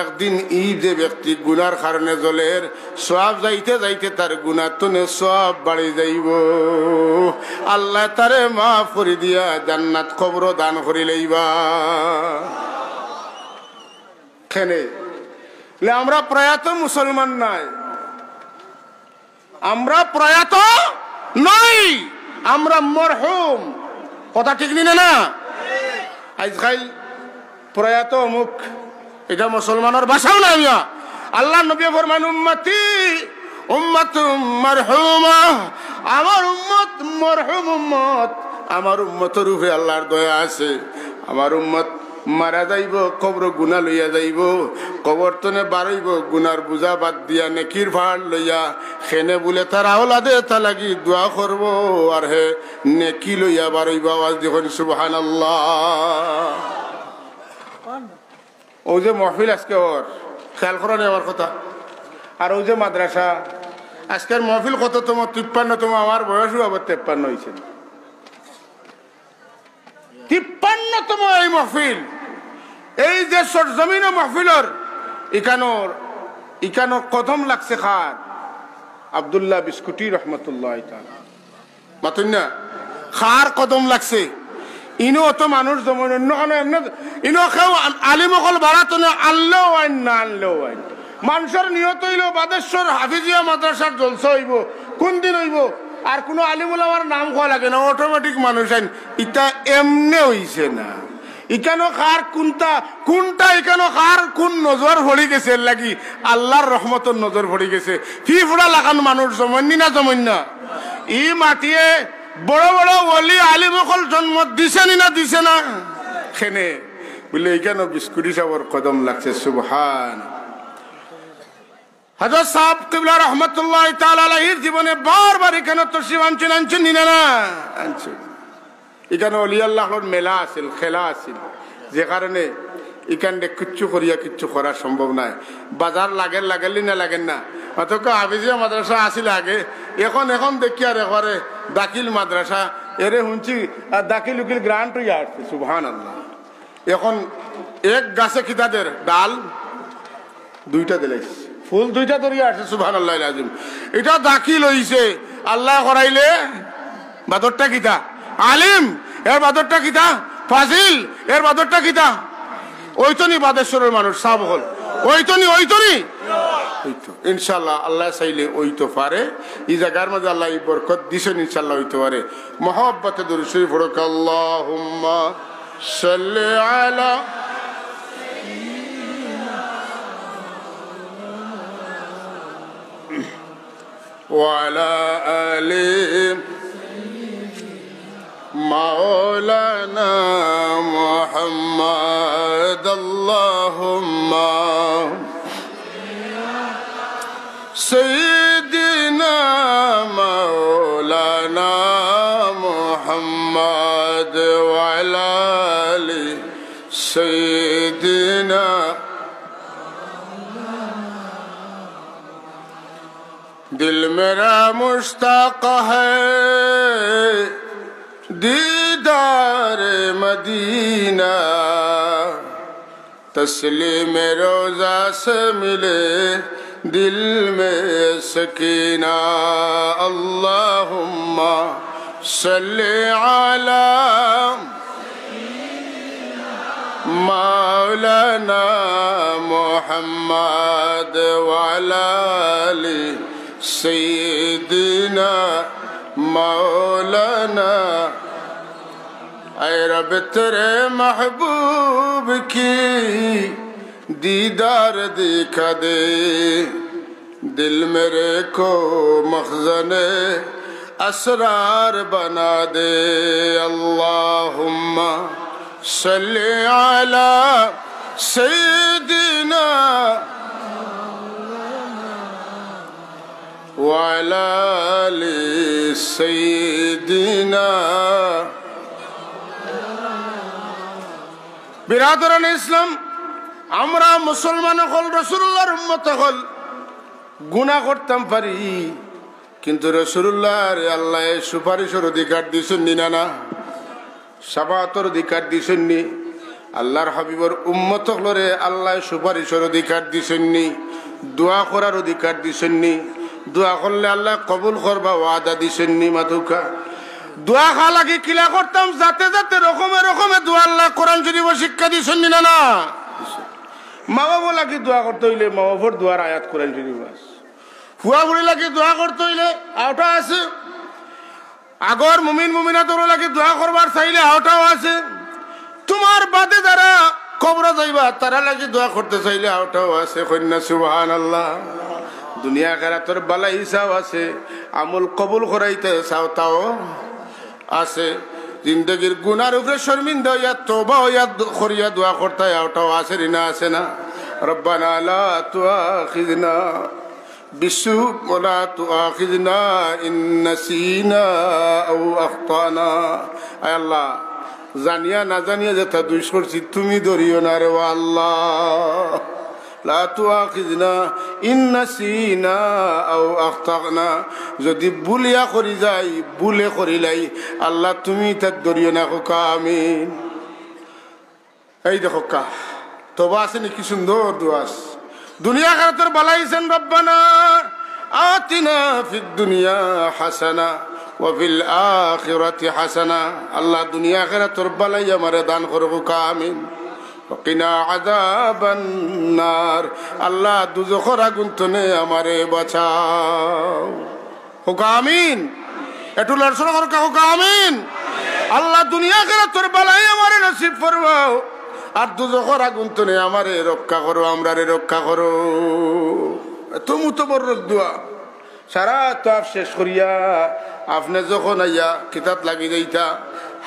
একদিন যে ব্যক্তি গুনার কারণে জলের সব যাইতে যাইতে তার গুনার তনে সব বাড়ি যাইব আল্লাহ তারে মাফ করে দিয়া জান্নাত কবর দান করে লইবা খেনে আমরা প্রয়াত মুসলমান নাই আমরা প্রয়াত নই আমরা মরহুম কথা ঠিক নি না আজকাল প্রয়াত অমুক এটা মুসলমানের ভাষাও না মিয়া আল্লাহ নবী ফরমান উম্মতি উম্মাতুম মারহুমা আমার উম্মত মরহুম উম্মত আমার উম্মতের উপরে আল্লাহর দয়া আছে আমার উম্মত মারা যাইব কবর গুনা লইয়া যাইব কবর তনে বাড়াইব গুনার বুঝা বাদ দিয়া নেকির ভাড় লইয়া খেনে বলে তার আওলাদে তা লাগি দোয়া করব আর হে নেকি লইয়া বাড়াইব আওয়াজ দেখুন সুবহানাল্লাহ। ও যে মহফিল আজকে ওর খেয়াল করেন আমার কথা আর ও যে মাদ্রাসা আজকের মহফিল কত তোমার 53তম আমার বয়সও আবার 53 হয়েছে 53তম এই মহফিল এই যে সরজমিন মহফিলর ইকানোর কদম লাগছে খার আব্দুল্লাহ বিস্কুটি রহমতুল্লাহ মাতুন না খার কদম লাগছে ইনো অত মানুষ যেমন অন্য ইনো কেউ আলিমকল বাড়াতো না আনলেও আইন না আনলেও আইন মানুষের নিহত হইল বাদেশ্বর হাফিজিয়া মাদ্রাসার জলসা হইব কোন দিন হইব আর কোনো আলিমুল আমার নাম কোয়া লাগে না অটোমেটিক মানুষ আইন ইটা এমনে হইছে না ইকানো কার কোনটা ইকানো কার কোন নজর পড়ি গেছে লাগি আল্লাহর রহমতের নজর পড়ি গেছে ফি ফুড়া লাগান মানুষ জমন্নি না জমন্না ই মাটিয়ে বড় বড় ওলি আলিম সকল জন্ম দিছে না দিছে না খেনে বলে ইকানো বিস্কুটি সাবর কদম লাগছে সুবহান হযরত সাহেব কিবলা রাহমাতুল্লাহ তাআলা আলাইহির জীবনে বারবার এখানে তশরিফ আনছেন না আনছেন এখানে অলি আল্লাহর মেলা আছিল খেলা আছিল যে কারণে এখানে কিচ্ছু করিয়া কিচ্ছু করা সম্ভব নয় বাজার লাগেলি না লাগেন না অথচ হাফিজিয়া মাদ্রাসা আছিল আগে এখন দেখি আর একবারে দাখিল মাদ্রাসা এরে শুনছি দাখিল উকিল গ্রান্ট হইয়া আসছে সুবহানাল্লাহ এখন এক গাছে কিতাদের ডাল দুইটা দিলাইছে ফুল দুইটা ধরিয়া আসছে সুবহানাল্লাহ আযীম এটা দাখিল হইছে আল্লাহ করাইলে বাদরটা কিতা আলিম এর বাদরটা কিতা ফাজিল এর বাদরটা কিতা ওইতনি বাদেশ্বরের মানুষ সব হল ওইতনি ইনশাআল্লাহ আল্লাহ চাইলে ওইতো পারে এই জায়গার মধ্যে আল্লাহ এই বরকত দিছেন ইনশাআল্লাহ হইতে পারে মহব্বতে দুরূদ শরীফ পড়ুক আল্লাহুম্মা সাল্লি আলা ওয়া আলা আলি مولانا محمد اللهم سيدنا مولانا محمد وعلى آل سيدنا दिल मेरा मुश्ताक है दीदार मदीना तस्लीम रोजा से मिले दिल में सकीना अल्लाहुम्मा सल्ली अला मौलाना मुहम्मद वअला आलि सय्यिदिना मौलाना ऐ रब तेरे महबूब की दीदार दिखा दे दिल मेरे को मखज़ने असरार बना दे अल्लाहुम्मा सल्ली अला सय्यिदिना वअला आलि सय्यिदिना बिरादरान इस्लाम আমরা মুসলমান হল রাসূলুল্লাহর উম্মত হল গুনাহ করতাম পারি কিন্তু রাসূলুল্লাহর আল্লাহ সুপারিশের অধিকার দিছেন না শাফাআতের অধিকার দিছেন নি আল্লাহর হাবিবের উম্মত হলরে আল্লাহ সুপারিশের অধিকার দিছেন নি দোয়া করার অধিকার দিছেন নি দোয়া করলে আল্লাহ কবুল করবা ওয়াদা দিছেন নি মাতুকা দোয়া খালাকি কিলা করতাম যাতে যাতে রকমে দোয়া আল্লাহ কোরআন শরীফ শিক্ষা দিছেন নি না মা বাবা লাগি দোয়া করতে হইলে মা বাবার দোয়ার আয়াত কোরআন শরীফ আছে ফুয়া বুড়ি লাগি দোয়া করতে হইলে আওটা আছে আগর মুমিন মুমিনাতর লাগি দোয়া করবার চাইলে আওটাও আছে তোমার বাদে যারা কবরে যাইবা তারা লাগি দোয়া করতে চাইলে আওটাও আছে কন্যা সুবহানাল্লাহ দুনিয়া আখিরাতের বালা হিসাব আছে আমল কবুল করাইতে চাও তাও আছে জিন্দগির গুনার উপরে শর্মিন্দা হইয়া তওবা হইয়া করিয়া দোয়া করতে আওটাও আছে না আছে না রব্বানা লা তুআখিযনা বিসু ওয়ালা তুআখিযনা ইন নাসিনা আও আখতানা আয় আল্লাহ জানিয়া না জানিয়া যেটা দুই করছি তুমি ধরিও না রে আল্লাহ লা তুআখিযনা ইন নাসিনা আও আখতানা যদি ভুলিয়া করি যাই ভুলে করিলাই আল্লাহ তুমি তাক ধরিও না কোকা আমিন এই দেখো কা তওবা আছে কি সুন্দর দোয়া দুনিয়া আখিরাতের বালাইছেন রব্বানা আতিনা ফিদ দুনিয়া হাসানা ওয়া ফিল আখিরাতি হাসানা আল্লাহ দুনিয়া আখিরাতের বালাই আমারে দান করো কোকা আমিন وقنا عذاب النار আল্লাহ দুজখের আগুন থেকে আমারে বাঁচাও হোক আমিন একটু লড়ছড় করো হোক আমিন আল্লাহ দুনিয়া করে তোর বালাই আমারে নসিব ফরমাও, আর দুজখের আগুন তনে আমারে রক্ষা করো, আমরারে রক্ষা করো। তুমি তো বড় দোয়া সারা তাপ শেষ করিয়া আপনি যখন আইয়া কিতাব লাগি যাইতা,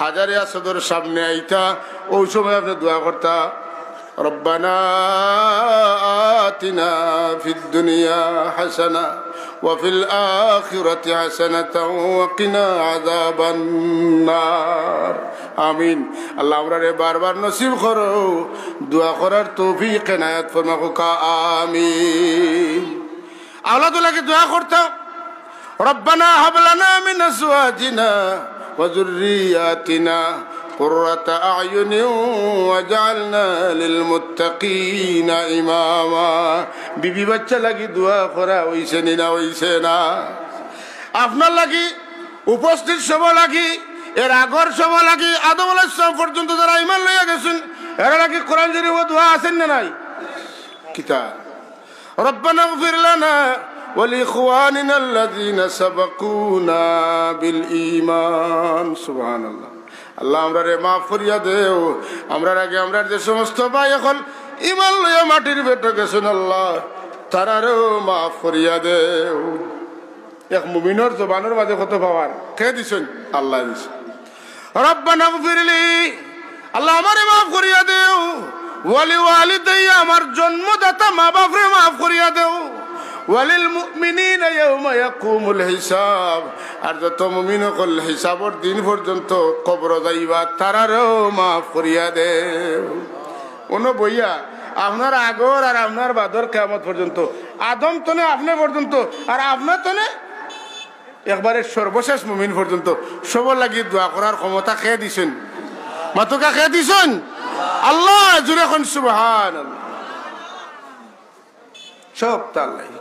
হাজারে আসদর সামনে আইতা, ওই সময় আপনি দোয়া করতা, রব্বানা আতিনা ফিদ দুনিয়া হাসানা ওয়া ফিল আখিরাতি হাসানাতাও ওয়া কিনা আযাবান নার। আমিন। আল্লাহ আমরারে বারবার নসিব করো, দোয়া করার তৌফিক এনায়েত ফরমাও। আমিন। আওলাদুল্লাহকে দোয়া করতাম, রব্বানা হাব লানা মিন আজওয়াজিনা ওয়া যুররিয়াতিনা কুররাতা আ'য়ুনিন ওয়াজআলনা লিল মুত্তাকিনা ইমামা। বিবি বাচ্চা লাগি দোয়া করা হইছে না হইছে না? আপনার লাগি উপস্থিত সব লাগি, এর আগর সব লাগি, আদম আলাইহিস সালাম পর্যন্ত যারা ঈমান লইয়া গেছেন এরা লাগি কোরআন শরীফ দোয়া আছেন না নাই? কিতাব রব্বানা ইগফির লানা ওয়ালিইখওয়ানিনা আল্লাযীনা সাবাকুনা বিল ঈমান। সুবহানাল্লাহ। আল্লাহ আমরারে মাফ করিয়া দেও, আমরার আগে আমরার যে সমস্ত ভাই এখন ঈমান লইয়া মাটির পেটে গেছেন আল্লাহ তারারও মাফ করিয়া দেও। এক মুমিনের জবানের মাঝে কত পাওয়ার, কে দিছেন? আল্লাহ দিছেন। রব্বানা ইগফিরলি, আল্লাহ আমারে মাফ করিয়া দেও, ওয়ালি ওয়ালিদাইয়া আমার জন্মদাতা মা বাপরে মাফ করিয়া দেও, ওয়ালিল মুমিনিনা ইয়াওমা ইয়াকুমুল হিসাব, আর যত মুমিন হল হিসাবের দিন পর্যন্ত কবর যাইবা তারারও মাফ করিয়া দেও। কোন বইয়া আপনার আগর আর আপনার বাদর কিয়ামত পর্যন্ত, আদম তনে আপনি পর্যন্ত আর আপনার তনে একবারে সর্বশেষ মুমিন পর্যন্ত সবার লাগি দোয়া করার ক্ষমতা খেয়ে দিছেন। মাতুকা খেয়ে দিছেন আল্লাহ। জুড়ে এখন সুবহানাল্লাহ। সব তার লাগি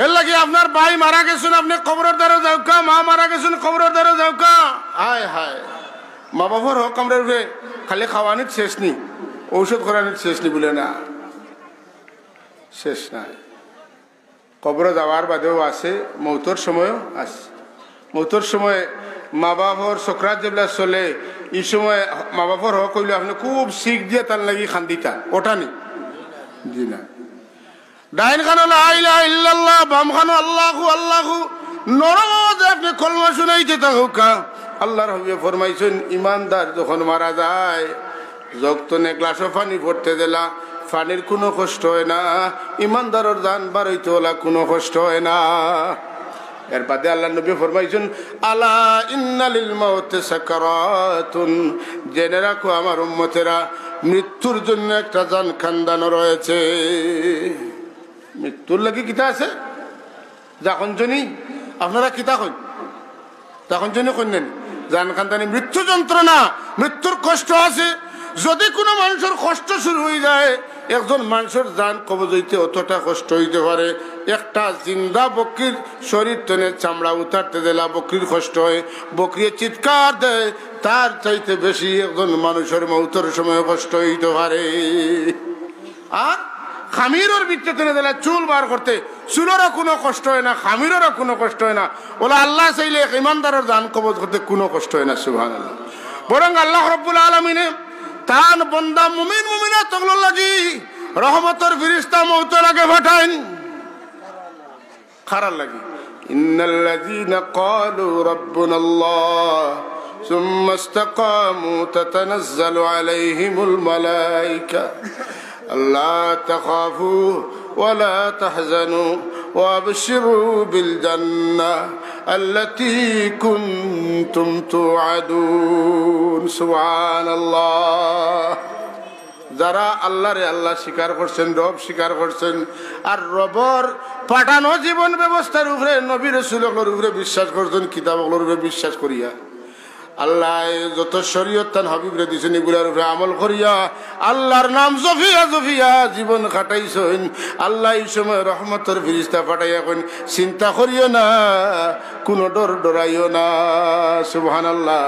এর লাগি আপনার ভাই মারা গেছেন, আপনি কবরের দ্বারা যাওকা, মা মারা গেছেন কবরের দ্বারা যাওকা। হায় হায়, মা বাবার হক আমরা খালি খাওয়ানির শেষ নি, ঔষধ করানির শেষ নি বলে না, শেষ নাই। কবরে যাওয়ার বাদেও আছে, মৌতর সময়ও আছে। মৌতর সময় মা বাবার সকরাত যেগুলা চলে, এই সময় মা বাবার হক হইলে আপনি খুব শিখ দিয়ে তার লাগি খান্দিতা, ওটা নি? জি না। ডাইন খানো লা ইলাহা ইল্লাল্লাহ, বাম খানো আল্লাহু আল্লাহু, নরমাজে আপনি কলমা শুনাইতে থাকুকা। আল্লাহর হাবিব ফরমাইছেন ইমানদার যখন মারা যায় যতনে গ্লাসও পানি ভরতে দিলা পানির কোনো কষ্ট হয় না, ইমানদারের জান বাড়াইতে হলা কোনো কষ্ট হয় না। এর বাদে আল্লাহ নবী ফরমাইছেন আলা ইন্না লিল মাউতি সাকারাতুন, জেনে রাখো আমার উম্মতেরা মৃত্যুর জন্য একটা জান খান্দানো রয়েছে। মৃত্যুর লাগি কিতা আছে? যখন জনি আপনারা কিতা কইন, তখন জনি কইনেন জান খান্দানি মৃত্যু যন্ত্রণা, মৃত্যুর কষ্ট আছে। যদি কোনো মানুষের কষ্ট শুরু হয়ে যায়, একজন মানুষের জান কবজ হইতে অতটা কষ্ট হইতে পারে, একটা জিন্দা বকরির শরীর তনে চামড়া উতারতে দিলা বকরির কষ্ট হয়, বকরি চিৎকার দেয়, তার চাইতে বেশি একজন মানুষের মৌতের সময় কষ্ট হইতে পারে। আর খামিরের ভিতরে টেনে দিলা চুল বার করতে, চুলেরও কোনো কষ্ট হয় না, খামিরেরও কোনো কষ্ট হয় না। ওলা আল্লাহ চাইলে ইমানদারের জান কবজ করতে কোনো কষ্ট হয় না। সুবহানাল্লাহ। বরং আল্লাহ রাব্বুল আলামিনে তান বন্দা মুমিন মুমিনা তগল লাগি রহমতের ফেরেশতা মওতের আগে পাঠান, খারার লাগি। ইন্নাল্লাযীনা ক্বালু রাব্বুনাল্লাহ সুম্মা ইসতাকামু তাতানাজ্জালু আলাইহিমুল মালায়েকা আল্লা তাখাফু ওয়া লা তাহজানু وابشروا بالجنة التي كنتم توعدون سبحان الله। যারা আল্লাহরে আল্লাহ স্বীকার করছেন, রব স্বীকার করছেন, আর রবর পাঠানো জীবন ব্যবস্থার উপরে নবী রাসূলের উপরে বিশ্বাস করছেন, কিতাবগুলোর উপরে বিশ্বাস করিয়া আল্লাহ যত শরীয়ত তান হাবিবরে দিছেন এগুলার উপরে আমল করিয়া আল্লাহর নাম জফিয়া জফিয়া জীবন কাটাইছেন। আল্লাহ এই সময় রহমতের ফেরেশতা পাঠাইয়া কইন চিন্তা করিও না, কোনো ডর ডরাইও না। সুবহানাল্লাহ।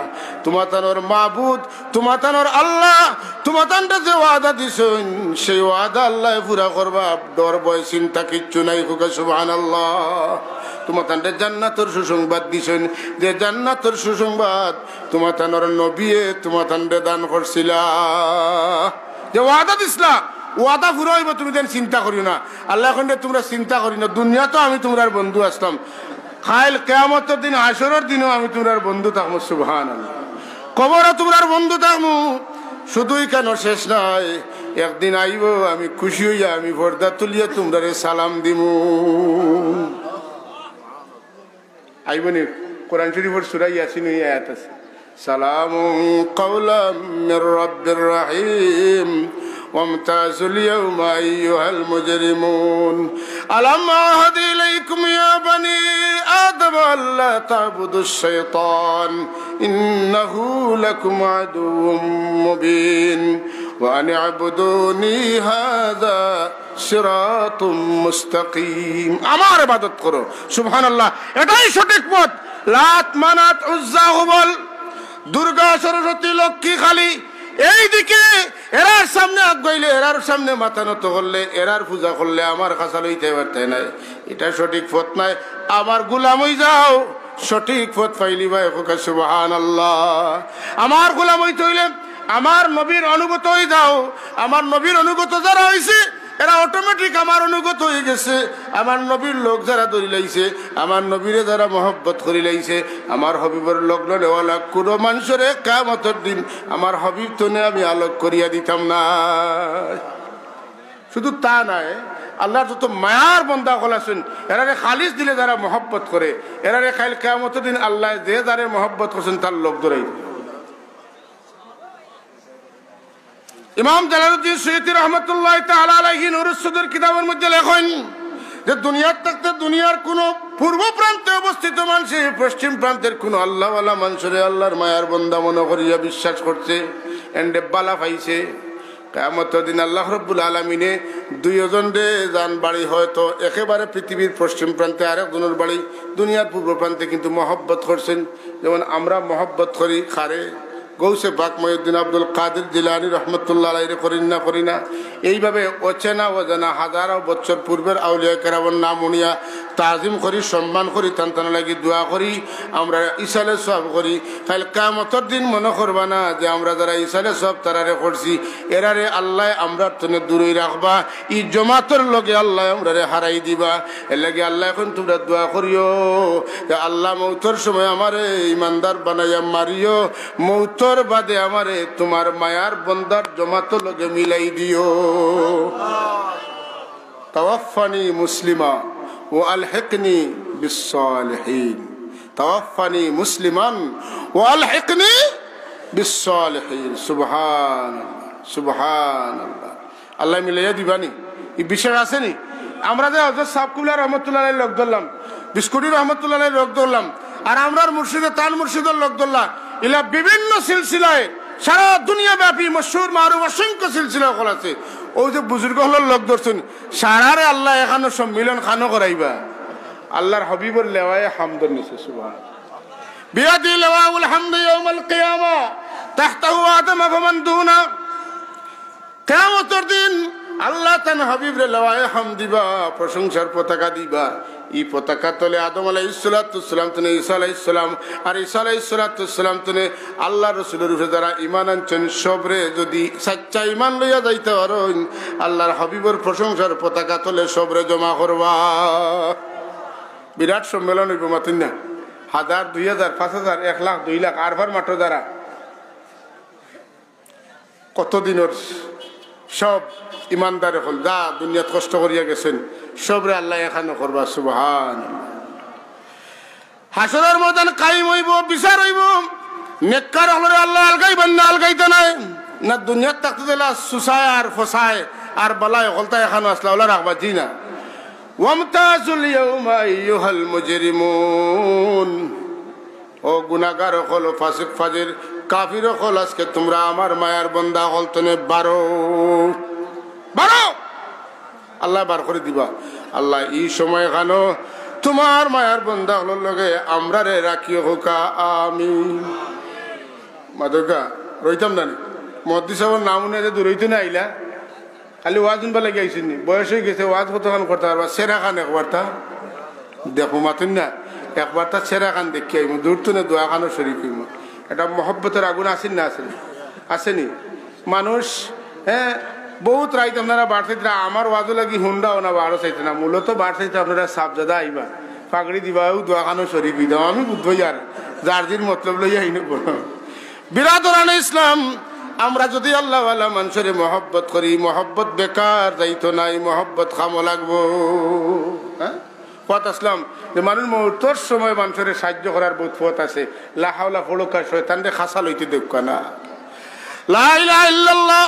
তোমার তানোর মাবুদ, তোমার তানোর আল্লাহ, তোমার তানটা যে ওয়াদা দিছেন সেই ওয়াদা আল্লাহ পুরা করবা, ডর ভয় চিন্তা কিচ্ছু নাই। সুবহানাল্লাহ তোমার তান্ডে জান্নাতের সুসংবাদ দিছেন যে জান্নাতের সুসংবাদ তোমার তানোর নবীয়ে তোমার তান্ডে দান করছিলা যে ওয়াদা দিছিলা ওয়াদা পুরো হইব তুমি যেন চিন্তা করিও না আল্লাহ এখন তোমরা চিন্তা করি না দুনিয়া তো আমি তোমার বন্ধু আসলাম খাইল কিয়ামতের দিন হাসরের দিনও আমি তোমার বন্ধু থাকবো সুবহানাল্লাহ কবরও তোমার বন্ধু থাকবো শুধুই কেন শেষ নাই একদিন আইব আমি খুশি হইয়া আমি পর্দা তুলিয়া তোমরা সালাম দিমু আইব নি কোরআন শরীফের সূরা ইয়াসিন এই আয়াত আছে সালামুন কাওলাম মির রাব্বির রহিম وامتازوا اليوم أيها المجرمون ألم أعهد إليكم يا بني آدم ألا تعبدوا الشيطان إنه لكم عدو مبين وأن اعبدوني هذا صراط مستقيم আমার ইবাদত করো সুবহানাল্লাহ এটাই সঠিক পথ লাত মানাত উজ্জা হুবল দুর্গা সরস্বতী লক্ষ্মী কালী এইদিকে এরার সামনে আগাইলে এরার সামনে মাথা নত করলে এরার পূজা করলে আমার কাছে লইতে পারতে নাই এটা সঠিক পথ নাই আমার গোলাম হই যাও সঠিক পথ পাইলি ভাই সুবহানাল্লাহ আমার গোলাম হইতে হইলে আমার নবীর অনুগত হয়ে যাও আমার নবীর অনুগত যারা হইছে এরা অটোমেটিক আমার অনুগত হয়ে গেছে আমার নবীর লোক যারা ধরি লাইছে আমার নবীরে যারা মহব্বত করি লাইছে আমার হবিবর লগ্ন নেওয়ালা কোনো মানুষের কিয়ামতের দিন আমার হবিব তনে আমি আলোক করিয়া দিতাম না শুধু তা নয় আল্লাহর যত মায়ার বন্দা হল আছেন এরারে খালিস দিলে যারা মহব্বত করে এরারে খাইল কিয়ামতের দিন আল্লাহ যে যারে মহব্বত করছেন তার লোক ধরাই ইমাম জালালউদ্দিন সুয়ুতী রহমাতুল্লাহ তাআলা আলাইহি নুরুস সুদুর কিতাবের মধ্যে লেখেন যে দুনিয়ার থাকতে দুনিয়ার কোন পূর্ব প্রান্তে অবস্থিত মানুষ পশ্চিম প্রান্তের কোন আল্লাহওয়ালা মানুষের আল্লাহর মায়ার বন্দা মনে করিয়া বিশ্বাস করছে এন্ডে বালা পাইছে কিয়ামতের দিন আল্লাহ রাব্বুল আলামিনে দুইজন রে জান বাড়ি হয়তো একেবারে পৃথিবীর পশ্চিম প্রান্তে আরেকজনের বাড়ি দুনিয়ার পূর্ব প্রান্তে কিন্তু মহব্বত করছেন যেমন আমরা মহব্বত করি খারে গৌসে পাক মহিউদ্দিন আব্দুল কাদের জিলানী রহমতুল্লাহ আলাইহি করি না এইভাবে অচেনা অজানা হাজারো বছর পূর্বের আউলিয়া কেরামের নাম উনিয়া তাজিম করি সম্মান করি তান্তানা লাগি দোয়া করি আমরা ইসালে সব করি তাহলে কিয়ামতের দিন মনে করবা না যে আমরা যারা ইসালে সব তারারে করছি এরারে আল্লাহ আমরা তনে দূরে রাখবা ই জমাতের লগে আল্লাহ আমরারে হারাই দিবা এর লাগে আল্লাহ এখন তোমরা দোয়া করিও যে আল্লাহ মৌতের সময় আমারে ইমানদার বানাইয়া মারিও মৌতর বাদে আমারে তোমার মায়ার বন্দার জমাতের লগে মিলাই দিও তাওয়াফানি মুসলিমা وألحقني بالصالحين توفني مسلما وألحقني بالصالحين سبحان الله سبحان الله الله মিলাইয়া দিবানি এই বিষয় আছে নি আমরা যে হযরত সাবকুল্লাহ রাহমাতুল্লাহ আলাইহি লোক ধরলাম বিস্কুটি রাহমাতুল্লাহ আলাইহি লোক ধরলাম আর আমরার মুর্শিদে তান মুর্শিদের লোক ধরলাম ইলা বিভিন্ন সিলসিলায় সারা দুনিয়া ব্যাপী মশহুর মারুফ অসংখ্য সিলসিলা আছে ওই যে বুজুর্গ হলের লোক ধরছেন সারারে আল্লাহ এখানে সম্মিলন খানো করাইবা আল্লাহর হাবিবুর লেওয়ায়ে হামদ নিছে সুবহান বিয়াদি লেওয়াউল হামদ ইয়াউমাল কিয়ামা তাহতাহু আদম ফামান দুনা কিয়ামতের দিন আল্লাহ তান হাবিবরে লেওয়ায়ে হামদ দিবা প্রশংসার পতাকা দিবা এই পতাকা তলে আদম আলাইহিস সালাম তনে ঈসা আলাইহিস সালাম আর ঈসা আলাইহিস সালাম তনে আল্লাহ রাসূলের উপরে যারা ঈমান আনছেন সবরে যদি সচ্চা ঈমান লইয়া যাইতে পারেন আল্লাহর হাবিবের প্রশংসার পতাকা তলে সবরে জমা করবা বিরাট সম্মেলন হইব মাতিন না 1000 2000 5000 1 লাখ 2 লাখ আরবার মাত্র যারা কতদিনের সব ইমানদার হল যা দুনিয়াত কষ্ট করিয়া গেছেন সবরে আল্লাহ এখানে করবা সুবহানাল্লাহ হাসরের ময়দান কায়েম হইব বিচার হইব নেককার হলরে আল্লাহ আলগাইবেন না আলগাইতে নাই না দুনিয়াত থাকতে দিলা সুসায় আর ফসায় আর বালায় হলতা এখানে আসলা ওলা রাখবা জি না ওয়ামতাজুল ইয়াউমা আইয়ুহাল মুজরিমুন ও গুনাহগার হল ফাসিক ফাজির কাফির হল আজকে তোমরা আমার মায়ার বান্দা হল তনে বারো আল্লাহ বার করে দিবা আল্লাহ এই সময় খানো তোমার মায়ার বান্দা হল লগে আমরা রে রাখিও হোকা আমিন মাদকা রইতাম না মহাদ্দিস সাহেবের নাম উনি দূর হইতে না আইলা খালি ওয়াজ শুনবা লাগে আইসিনি বয়স হয়ে গেছে ওয়াজ কতক্ষণ করতে পারবা সেরা খান একবার তা দেখো মাতুন না একবার তার ছেঁড়া খান দেখি আইম দূর তো না দোয়া খানো শরীর হইম এটা মহব্বতের আগুন আসেন না আসেন আসেনি মানুষ হ্যাঁ বহুত রাইত আপনারা বার চাইতে আমার ওয়াজও লাগি হুন্ডাও না বারো চাইতে না মূলত বার চাইতে আপনারা সাবজাদা আইবা পাগড়ি দিবাও দোয়া খানো শরীর হই দাও আমি বুঝবই আর জার্জির মতলব লইয়া আইন বিরাদরান ইসলাম আমরা যদি আল্লাহওয়ালা মানুষের মহব্বত করি মহব্বত বেকার যাইতো নাই মহব্বত খামো লাগবো হ্যাঁ পথ আসলাম যে মানুষ মৌতর সময় মানুষের সাহায্য করার বহুত পথ আছে লাহাওলা ফড়কা শয়তানরে খাসা লইতে দেখবা না লা ইলাহা ইল্লাল্লাহ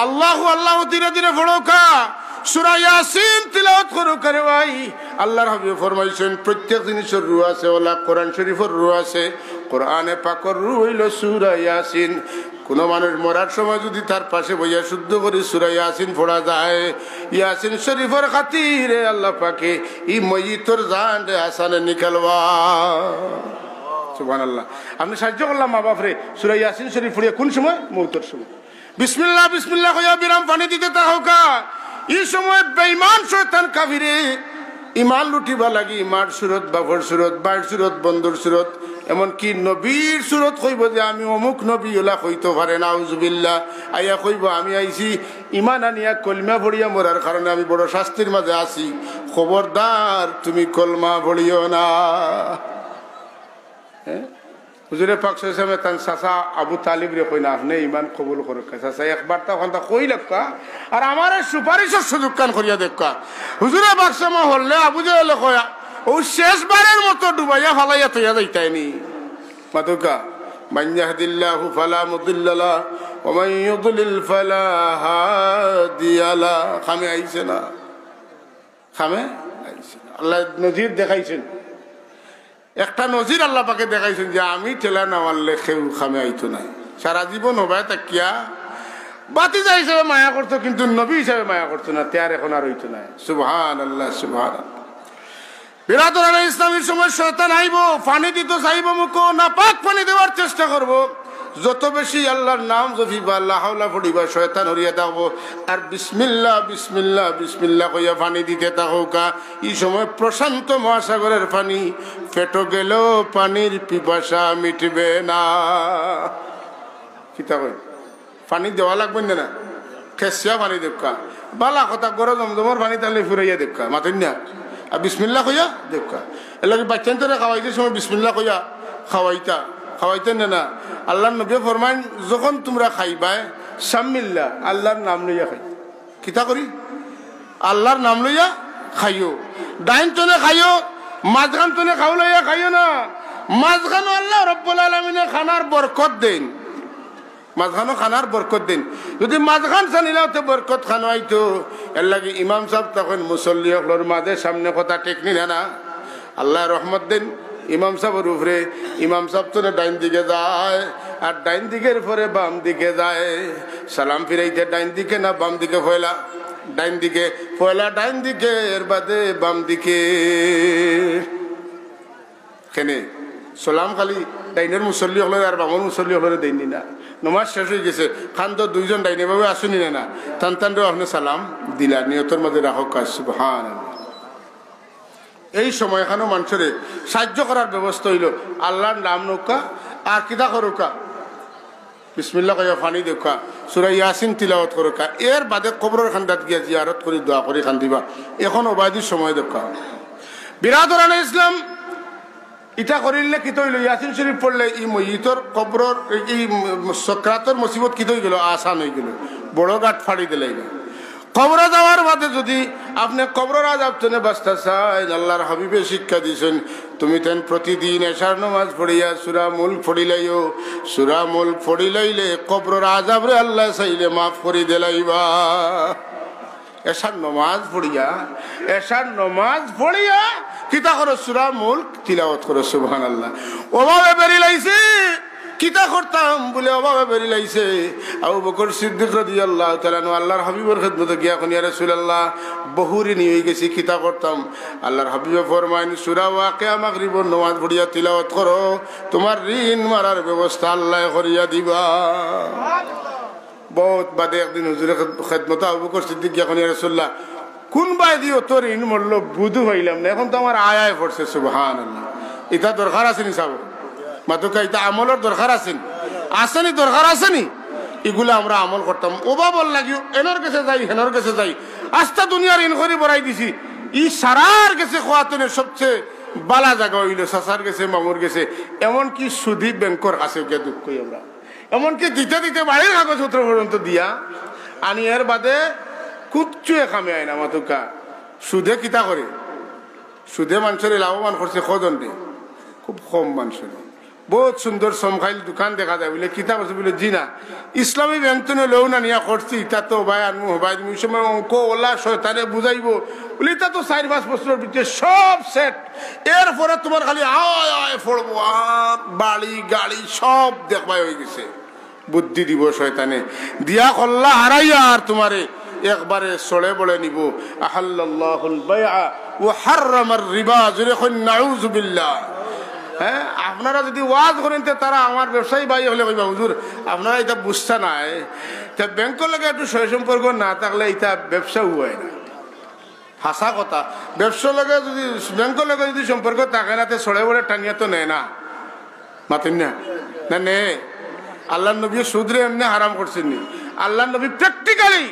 আল্লাহু আল্লাহু ধীরে ধীরে ফড়কা সূরা ইয়াসিন তিলাওয়াত করো করে ভাই আল্লাহর হাবিব ফরমাইছেন প্রত্যেক জিনিসের রূহ আছে ওলা কোরআন শরীফের রূহ আছে কোরআনে পাকের রূহ হইল সূরা ইয়াসিন কোন মানুষ মরার সময় যদি তার পাশে বইয়া শুদ্ধ করে সূরা ইয়াসিন পড়া যায় ইয়াসিন শরীফের খাতিরে আল্লাহ পাকে ই মইতর জান রে আসানে নিকালবা সুবহানাল্লাহ আপনি সাহায্য করলাম মা বাপ রে সূরা ইয়াসিন শরীফ পড়িয়া কোন সময় মউতের সময় বিসমিল্লাহ বিসমিল্লাহ কইয়া বিরাম পানি দিতে তাহকা এই সময় বেঈমান শয়তান কাফিরে ইমান লুটিবা লাগি মার সুরত বাবর সুরত বাইর সুরত বন্দর সুরত এমনকি নবীর সুরত কইব যে আমি অমুক নবী ওলা কইতে পারে না আউযুবিল্লাহ আইয়া কইব আমি আইছি ইমান আনিয়া কলমা পড়িয়া মরার কারণে আমি বড় শাস্তির মাঝে আছি খবরদার তুমি কলমা পড়িও না হ্যাঁ হুজুরে পাক সাহেব তান চাচা আবু তালিব রে কই না আপনি ইমান কবুল করুক চাচা একবার তখন তা কই লক্কা আর আমার সুপারিশের সুযোগ কান করিয়া দেখা হুজুরে পাক সাহেব হলে আবু জাহেল কয়া ও শেষবারের মতো ডুবাইয়া ফালাইয়া তৈয়া যাইতাইনি মাতুকা মান ইয়াহদিল্লাহু ফালা মুদিল্লা লা ওয়া মান ইউদ্লিল ফালা হাদিয়া লা খামে আইছে না খামে আইছে আল্লাহ নজির দেখাইছেন একটা নজির আল্লাহ পাকে দেখাইছেন যে আমি ঠেলা না মারলে কেউ খামে আইতো না সারা জীবন হবায় তাকিয়া বাতিজা হিসাবে মায়া করতো কিন্তু নবী হিসাবে মায়া করতো না তার এখন আর হইতো না সুবহানাল্লাহ সুবহানাল্লাহ বিরাদরান ইসলামের সময় শয়তান আইব পানি দিতে চাইব মুখ না পাক পানি দেওয়ার চেষ্টা করব যত বেশি আল্লাহর নাম জপিবা লা হাওলা পড়িবা শয়তান হরিয়া থাকবো আর বিসমিল্লাহ বিসমিল্লাহ বিসমিল্লাহ কইয়া পানি দিতে থাকা এই সময় প্রশান্ত মহাসাগরের পানি পেটো গেলেও পানির পিপাসা মিটবে না কিতা কই পানি দেওয়া লাগবে না খেসিয়া পানি দেখা বালা কথা গরম জমজমর পানি তাহলে ফুরাইয়া দেখা মাতেন না আর বিসমিল্লাহ কইয়া দেখা এর লাগে বাচ্চান্তরে খাওয়াইতে সময় বিসমিল্লাহ কইয়া খাওয়াইতেন না আল্লাহর নবী ফরমান যখন তোমরা খাইবাই সামিল্লাহ আল্লাহর নাম লইয়া খাই কিতা করি আল্লাহর নাম লইয়া খাইও ডাইন তনে খাইও মাঝখান তনে খাও লইয়া খাইও না মাঝখানো আল্লাহ রব্বুল আলামিনে খানার বরকত দেন মাঝখানো খানার বরকত দেন যদি মাঝখান চানিলাও তো বরকত খানো আইতো এর লাগে ইমাম সাহেব তখন মুসল্লি হকলোর মাঝে সামনে কথা টেকনি না আল্লাহ রহমত দেন ইমাম সাহেবের উপরে ইমাম সাহেব তো ডাইন দিকে যায় আর ডাইন দিকের পরে বাম দিকে যায় সালাম ফিরাইতে ডাইন দিকে না বাম দিকে পয়লা ডাইন দিকে পয়লা ডাইন দিকে এর বাদে বাম দিকে কেনে সালাম খালি ডাইনের মুসল্লি হলো আর বামর মুসল্লি হলো দেয়নি না নমাজ শেষ হয়ে গেছে খান তো দুইজন ডাইনে ভাবে আসুনি না টান আপনি সালাম দিলা নিয়তর মধ্যে রাখো কাজ সুবহানাল্লাহ এই সময় এখানেও মানুষের সাহায্য করার ব্যবস্থা হইল আল্লাহর নাম নৌকা আর কিতা করুকা বিসমিল্লাহ কইয়া পানি দেখা সূরা ইয়াসিন তিলাওয়াত করুকা এর বাদে কবরের খান্দাত গিয়া জিয়ারত করি দোয়া করি খান দিবা এখন অবাধির সময় দেখা বিরাদরান ইসলাম ইটা করিলে কি হইল ইয়াসিন শরীফ পড়লে ই মইতর কবরের এই সাকরাতের মুসিবত কি হয়ে গেল আসান হয়ে গেল বড় গাঁট ফাড়ি দিলে কবরে যাওয়ার বাদে যদি আপনি কবরের আযাব থেকে বাঁচতে চান আল্লাহর হাবিবে শিক্ষা দিয়েছেন তুমি তেন প্রতিদিন এশার নামাজ পড়িয়া সূরা মুলক পড়িলাইও সূরা মুলক পড়িলাইলে কবরের আযাব রে আল্লাহ চাইলে মাফ করে দিলাইবা এশার নামাজ পড়িয়া কিতা করো সূরা মুলক তিলাওয়াত করো সুবহানাল্লাহ ওভাবে বেরিলাইছে কিতা করতাম বলে অভাবে বেরিলাইছে আবু বকর সিদ্দিক রাদিয়াল্লাহু তাআলা আল্লাহর হাবিবের খিদমতে গিয়া কোন ইয়া রাসূলুল্লাহ বহুরিনি হয়ে গেছি কিতা করতাম আল্লাহর হাবিবে ফরমাইন সূরা ওয়াকিয়া মাগরিবের নামাজ পড়িয়া তিলাওয়াত করো তোমার ঋণ মারার ব্যবস্থা আল্লাহ করিয়া দিবা বহুত বাদে একদিন হুজুরের খিদমতে আবু বকর সিদ্দিক গিয়া কোন ইয়া রাসূলুল্লাহ কোন বাই দিও তোর ঋণ মরল বুধু হইলাম না, এখন তো আমার আয় পড়ছে। সুবহানাল্লাহ। এটা দরকার আছে নি সাহেব মাতুকা? এটা আমলের দরকার আছে নি? আসেনি দরকার আসেনি? এগুলো আমরা আমল করতাম। ওবা বল লাগিও এনর কাছে যাই হেনর কাছে যাই, আস্তা দুনিয়ার ঋণ করে বড়াই দিছি। ই সারার গেছে খোয়াতনের সবচেয়ে বালা জায়গা হইল সাসার গেছে, মামুর গেছে, এমনকি সুদী ব্যাংকর কাছে গিয়ে দুঃখ আমরা, এমনকি দিতে দিতে বাড়ির কাগজপত্র পর্যন্ত দিয়া আনি। এর বাদে কুচ্ছুয়ে খামে আয় না মাতুকা। সুদে কিতা করে? সুদে মানুষের লাভবান করছে কজন রে? খুব কম মানুষের। বহুত সুন্দর সমখাইল দোকান দেখা যায় বলে কিতাব আছে বলে জি না ইসলামী ব্যাংক তো লেও না নিয়া করছি, তা তো ভাই আনমু ভাই সময় অঙ্ক ওলা শয়তানে বুঝাইব বলে তা তো 4-5 বছরের ভিতরে সব সেট। এরপরে তোমার খালি আয় আয় পড়বো, বাড়ি গাড়ি সব দেখবাই হয়ে গেছে। বুদ্ধি দিব শয়তানে, দিয়া কল্লা হারাইয়া আর তোমারে একবারে সড়ে বলে নিব। আহাল্লাল্লাহুল বাইআ ওয়া হাররামার রিবা। জোরে কই নাউযু বিল্লাহ। হ্যাঁ, আপনারা যদি ওয়াজ করেন তারা আমার ব্যবসায়ী ভাই হলে কইবা হুজুর আপনারা এটা বুঝতে নাই, তা ব্যাংকের লাগে একটু সয় সম্পর্ক না থাকলে এটা ব্যবসা হয় না। হাসা কথা। ব্যবসার লাগে যদি ব্যাংকের লাগে যদি সম্পর্ক থাকে না, সড়ে বড়ে টানিয়া তো নেয় না, মাতেন না না নে। আল্লাহ নবী সুদরে এমনি হারাম করছেন নি। আল্লাহ নবী প্র্যাকটিক্যালি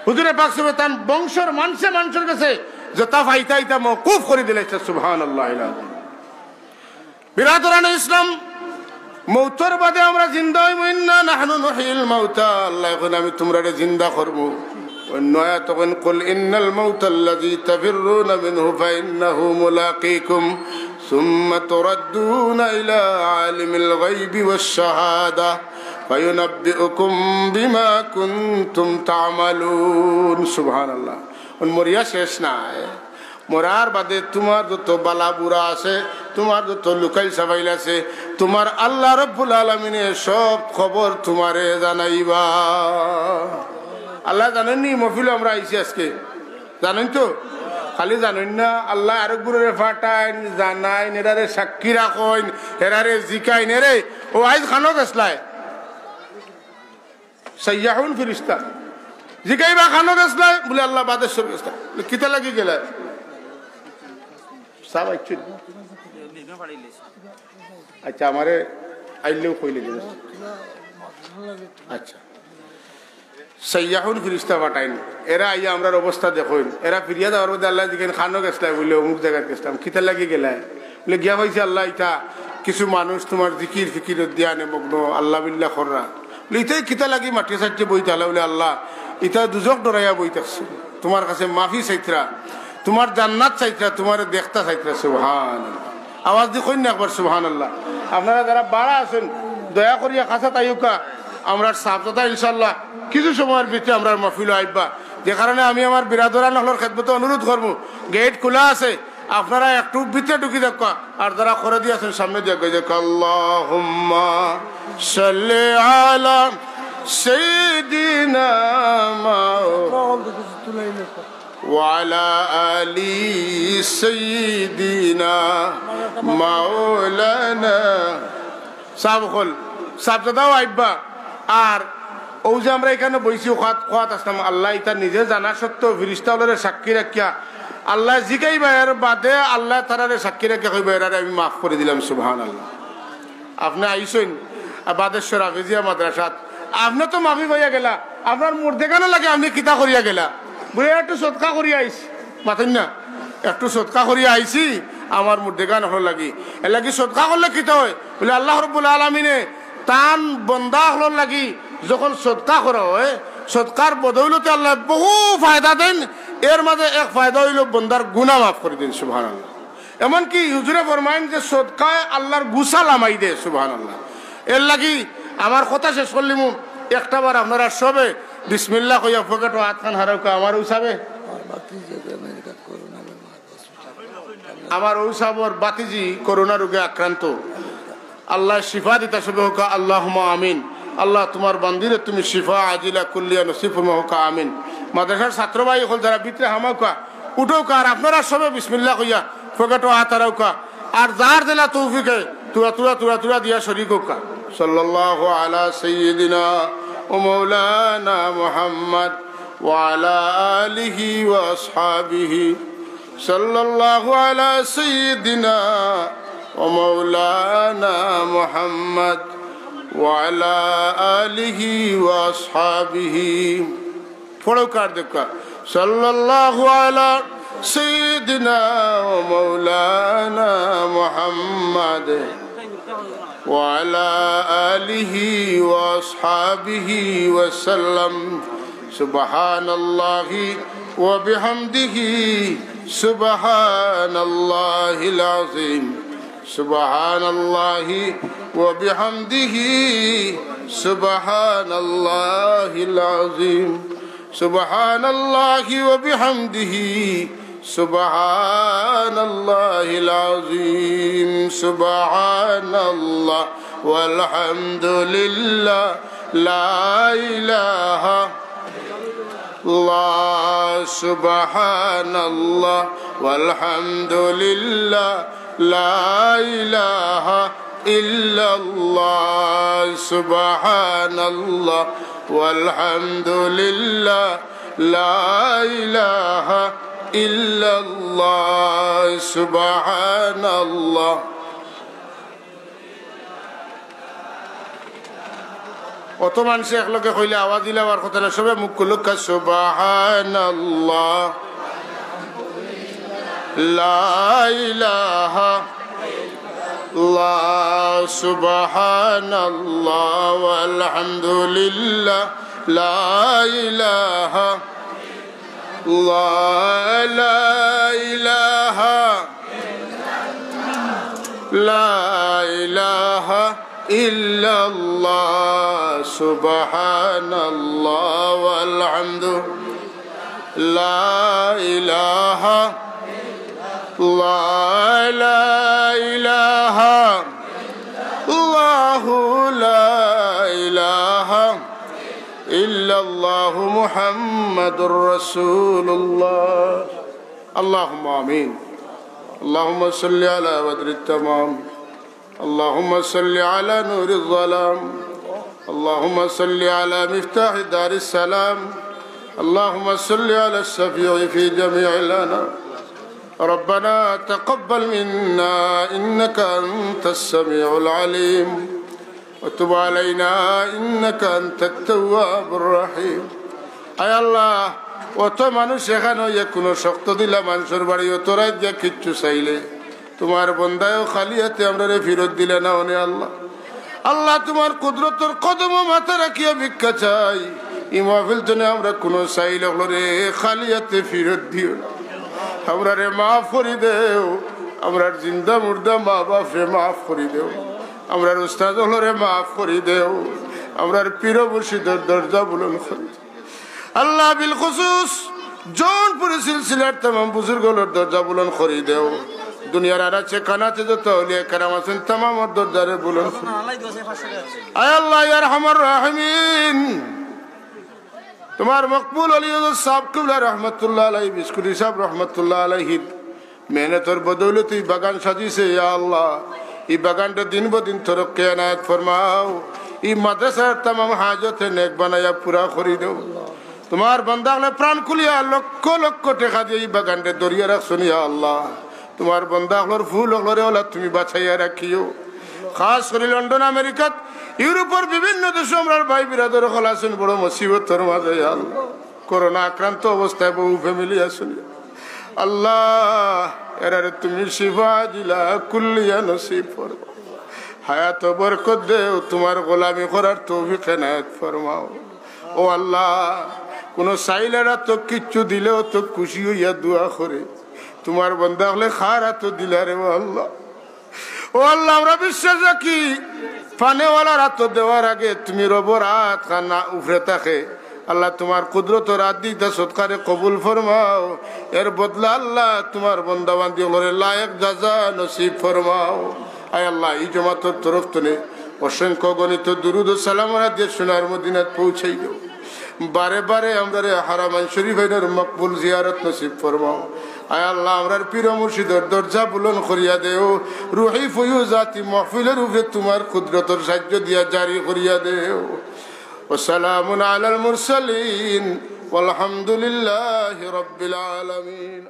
হুজুরে পাক সাহেব তার বংশের মানুষের কাছে যথা ফাইতা ইতা মওকুফ করে দিলে। সুবহানাল্লাহ। বিরাদরানে ইসলাম, মৌতের বাদে আমরা জিন্দা হইব। ইন্না নাহনু নুহিল মাউতা। আল্লাহ এখন আমি তোমরা জিন্দা করব। অন্য আয়াত তখন কুল ইন্নাল মাউতাল্লাযী তাফিররুনা মিনহু ফাইন্নাহু মুলাকীকুম সুম্মা তুরাদ্দুনা ইলা আলিমিল গায়বি ওয়াশ শাহাদা ফায়ুনাব্বিউকুম বিমা কুনতুম তা'মালুন। সুবহানাল্লাহ। মরিয়া শেষ নাই। মরার বাদে তোমার যত বালা বুড়া আছে, তোমার যত লুকাইল সাবাইল আছে, তোমার আল্লাহ রব্বুল আলামিনের সব খবর তোমারে জানাইবা। আল্লাহ জানেননি মফিল আমরা আইছি আজকে, জানেন তো? খালি জানেন না, আল্লাহ আরেক গুরুরে ফাটাইন জানাইন, এরারে সাক্ষী রাখেন, এরারে জিকাইন। এরে ও আইজ খানো গেছলাই সাইয়াহুন ফিরিস্তা জিকাইবা খানো গেছলাই বলে আল্লাহ বাদেশ্বর গেছলা কিতা লাগি গেলা সাব আইছি। আচ্ছা আমারে আইলেও কইলে দিল। আচ্ছা সাইয়াহুন ফিরিস্তা ফাটাইন, এরা আইয়া আমরার অবস্থা দেখুন। এরা ফিরিয়া দেওয়ার মধ্যে আল্লাহ দিকেন খানো গেছলাই বলে অমুক জায়গায় গেছলাম, কিতা লাগি গেলাই বলে গিয়া হয়েছে আল্লাহ ইটা কিছু মানুষ তোমার জিকির ফিকির ধ্যানে মগ্ন আল্লাহ বিল্লাহ খররা বলে ইটাই কিতা লাগি মাটি সাইটে বইতে আল্লাহ বলে আল্লাহ ইটা দুজক ডরাইয়া বই থাকছে, তোমার কাছে মাফি চাইতরা, তোমার জান্নাত চাইতরা, তোমার দেখতা চাইতরা। সুবহানাল্লাহ। আওয়াজ দিয়ে কইন না একবার সুবহানাল্লাহ। আপনারা যারা বাড়া আছেন দয়া করিয়া কাছা তাইকা আমরা সাবধানতা ইনশাল্লাহ কিছু সময়ের ভিতরে আমরা মাহফিল আইবা। যে কারণে আমি আমার বিরাদরান হলর খেদমতে অনুরোধ করবো, গেট খোলা আছে, আপনারা একটু ভিতরে ঢুকি দেখা, আর যারা করে দিয়ে আছেন সামনে দিয়ে গই দেখ আল্লাহুম্মা সাল্লি আলা সাইয়্যিদিনা ওয়ালা আলি সাইয়্যিদিনা মাওলানা। সাবখল সাবদাও আইবা। আর ও যে আমরা এখানে বইছি খোয়াত আসলাম, আল্লাহ এটা নিজে জানা সত্ত্বেও ফিরিস্তা হলরে সাক্ষী রাখিয়া আল্লাহ জিকাইবা, এর বাদে আল্লাহ তারারে সাক্ষী রাখিয়া কইবা এরারে আমি মাফ করে দিলাম। সুবহানাল্লাহ। আপনি আইসেন বাদেশ্বর হাফেজিয়া মাদ্রাসাত, আপনি তো মাফি পাইয়া গেলা, আপনার মুর্দে কেন লাগে আপনি কিতা করিয়া গেলা বলে একটু সৎকা করিয়া আইসি, মাতেন না একটু সৎকা করিয়া আইসি আমার মুর্দে গান হল লাগি। এর লাগি সৎকা করলে কিতা হয় বলে আল্লাহ রব্বুল আলামিনে তান বন্দা হল লাগি যখন সৎকা করা হয়, সৎকার বদৌলতে আল্লাহ বহু ফায়দা দেন। এর মাঝে এক ফায়দা হইল বন্দার গুনাহ মাফ করে দেন। সুবহানাল্লাহ। এমনকি হুজুরে ফরমাইন যে সৎকায় আল্লাহর গুসা লামাই দে। সুবহানাল্লাহ। এর লাগি আমার কথা শেষ করলিম একটা বার আপনারা সবে বিসমিল্লাহ কইয়া পকেট হাত খান হারাউকা আমার উসাবে আমার ঔসাবর বাতিজি করোনা রোগে আক্রান্ত, আল্লাহ শিফা দিতা সবে হোক আল্লাহুম্মা আমিন। আল্লাহ তোমার বান্দিরে তুমি শিফা আজিলা কুল্লিয়া নসিব হোক আমিন। মাদ্রাসার ছাত্র ভাই হল যারা ভিতরে হামাউকা উঠৌকা, আর আপনারা সবে বিসমিল্লাহ কইয়া পকেট হাত হারাউকা, আর যার দিলা তৌফিকে তুরা তুরা তুরা তুরা দিয়া শরীক হোকা। সাল্লাল্লাহু আলা সাইয়্যিদিনা ও মাওলানা মুহাম্মদ وعلى آله وأصحابه صلى الله على سيدنا ومولانا محمد وعلى آله وأصحابه صلى الله على سيدنا ومولانا محمد وعلى آله وأصحابه وسلم سبحان الله وبحمده سبحان الله العظيم سبحان الله وبحمده سبحان الله العظيم سبحان الله وبحمده سبحان الله العظيم سبحان الله والحمد لله لا إله الله سبحان الله والحمد لله لا إله إلا الله سبحان الله والحمد لله لا إله إلا الله سبحان الله অত মানুষ একলগে কইলে আওয়াজ দিলে আর কথা না সবে মুখ খুলুক সুবহানাল্লাহ লা ইলাহা ইল্লাল্লাহ সুবহানাল্লাহ ওয়াল হামদুলিল্লাহ লা ইলাহা ইল্লাল্লাহ লা ইলাহা লা ইলাহা ইল্লাল্লাহ সুবহানাল্লাহ ওয়াল হামদু লা ইলাহা লা ইলাহা ইল্লাল্লাহু লা ইলাহা ইল্লাল্লাহু মুহাম্মাদুর রাসূলুল্লাহ আল্লাহুম্মা আমিন اللهم صل على بدر التمام اللهم صل على نور الظلام اللهم صل على مفتاح دار السلام اللهم صل على الشفيع في جميع الأنام ربنا تقبل منا إنك أنت السميع العليم وتب علينا إنك أنت التواب الرحيم أي الله অত মানুষ এখানে কোনো শক্ত দিলা মানুষের বাড়ি অত রাত যা কিচ্ছু চাইলে তোমার বন্দায়ও খালি হাতে আমরা ফিরত দিলে না অনে আল্লাহ আল্লাহ তোমার কুদরতের কদম মাথা রাখিয়া ভিক্ষা চাই এই মাহফিল জন্য আমরা কোনো চাইলে হলো রে খালি হাতে ফিরত দিও আমরা রে মাফ করি দেও আমরা জিন্দা মুর্দা মা বাপরে মাফ করি দেও আমরা উস্তাদ হলো রে মাফ করি দেও আমরা পীর মুর্শিদের দরজা বুলন্দ করি আল্লাহ বিল খুসুস জৌনপুর সিলসিলার तमाम বুজুর্গগুলোর দরজা বুলন্দ করে দেও দুনিয়ার আনাচে কানাচে যত আউলিয়া কেরাম আছেন तमाम দরজারে বুলন্দ আয় আল্লাহ ইয়া আরহামার রাহিমিন তোমার মকবুল ওলিউল্লাহ সাহেব কিবলা রাহমাতুল্লাহ আলাইহি বিস্কুটি সাহেব রাহমাতুল্লাহ আলাইহি মেহনতের বদৌলতে বাগান সাজিয়েছে ইয়া আল্লাহ এই বাগানটা দিন বদিন তরক্কি এনায়েত ফরমাও এই মাদ্রাসার तमाम হাজতে নেক বানায়া পুরা করে দাও তোমার বান্দাগলে প্রাণ খুলিয়া লক্ষ লক্ষ টাকা দিয়ে এই বাগানটা দরিয়া রাখছো ইয়া আল্লাহ তোমার বান্দাগলর ফুল হলরে ওলা তুমি বাছাইয়া রাখিও খাস করে লন্ডন আমেরিকাত ইউরোপের বিভিন্ন দেশে আমরা ভাই বিরাদর হল আছেন বড় মুসিবতের মাঝে আল্লাহ করোনা আক্রান্ত অবস্থায় বহু ফ্যামিলি আছেন আল্লাহ এরারে তুমি শিফা দিলা কুল্লিয়া নসিব ফরমাও হায়াত বরকত দেও তোমার গোলামি করার তৌফিক এনায়েত ফরমাও ও আল্লাহ কোন সাইলেরা তো কিচ্ছু দিলেও তো খুশি হইয়া দোয়া করে তোমার বান্দা হলে খারা তো দিলারে ও আল্লাহ আমরা বিশ্বাস রাখি পানেওয়ালা রাত দেওয়ার আগে তুমি রবর হাত খানা উফরে থাকে আল্লাহ তোমার কুদরত রাত দিতে সৎকারে কবুল ফরমাও এর বদলা আল্লাহ তোমার বান্দা বান্দি হলে লায়েক জাযা নসিব ফরমাও আয় আল্লাহ এই জমাতের তরফ থেকে অসংখ্য গণিত দুরুদ ও সালাম দিয়ে সোনার মদিনাত পৌঁছাই দেও বারে বারে আমরা হারামাইন শরীফের মকবুল জিয়ারত নসিব ফরমাও আয় আল্লাহ আমরার পীর মুর্শিদের দরজা বুলন্দ করিয়া দেও রুহি ফয়ুজাতি মাহফিলের উপরে তোমার কুদরতের সাহায্য দিয়া জারি করিয়া দেও ওয়া সালামুন আলাল মুরসালিন والحمد لله رب العالمين.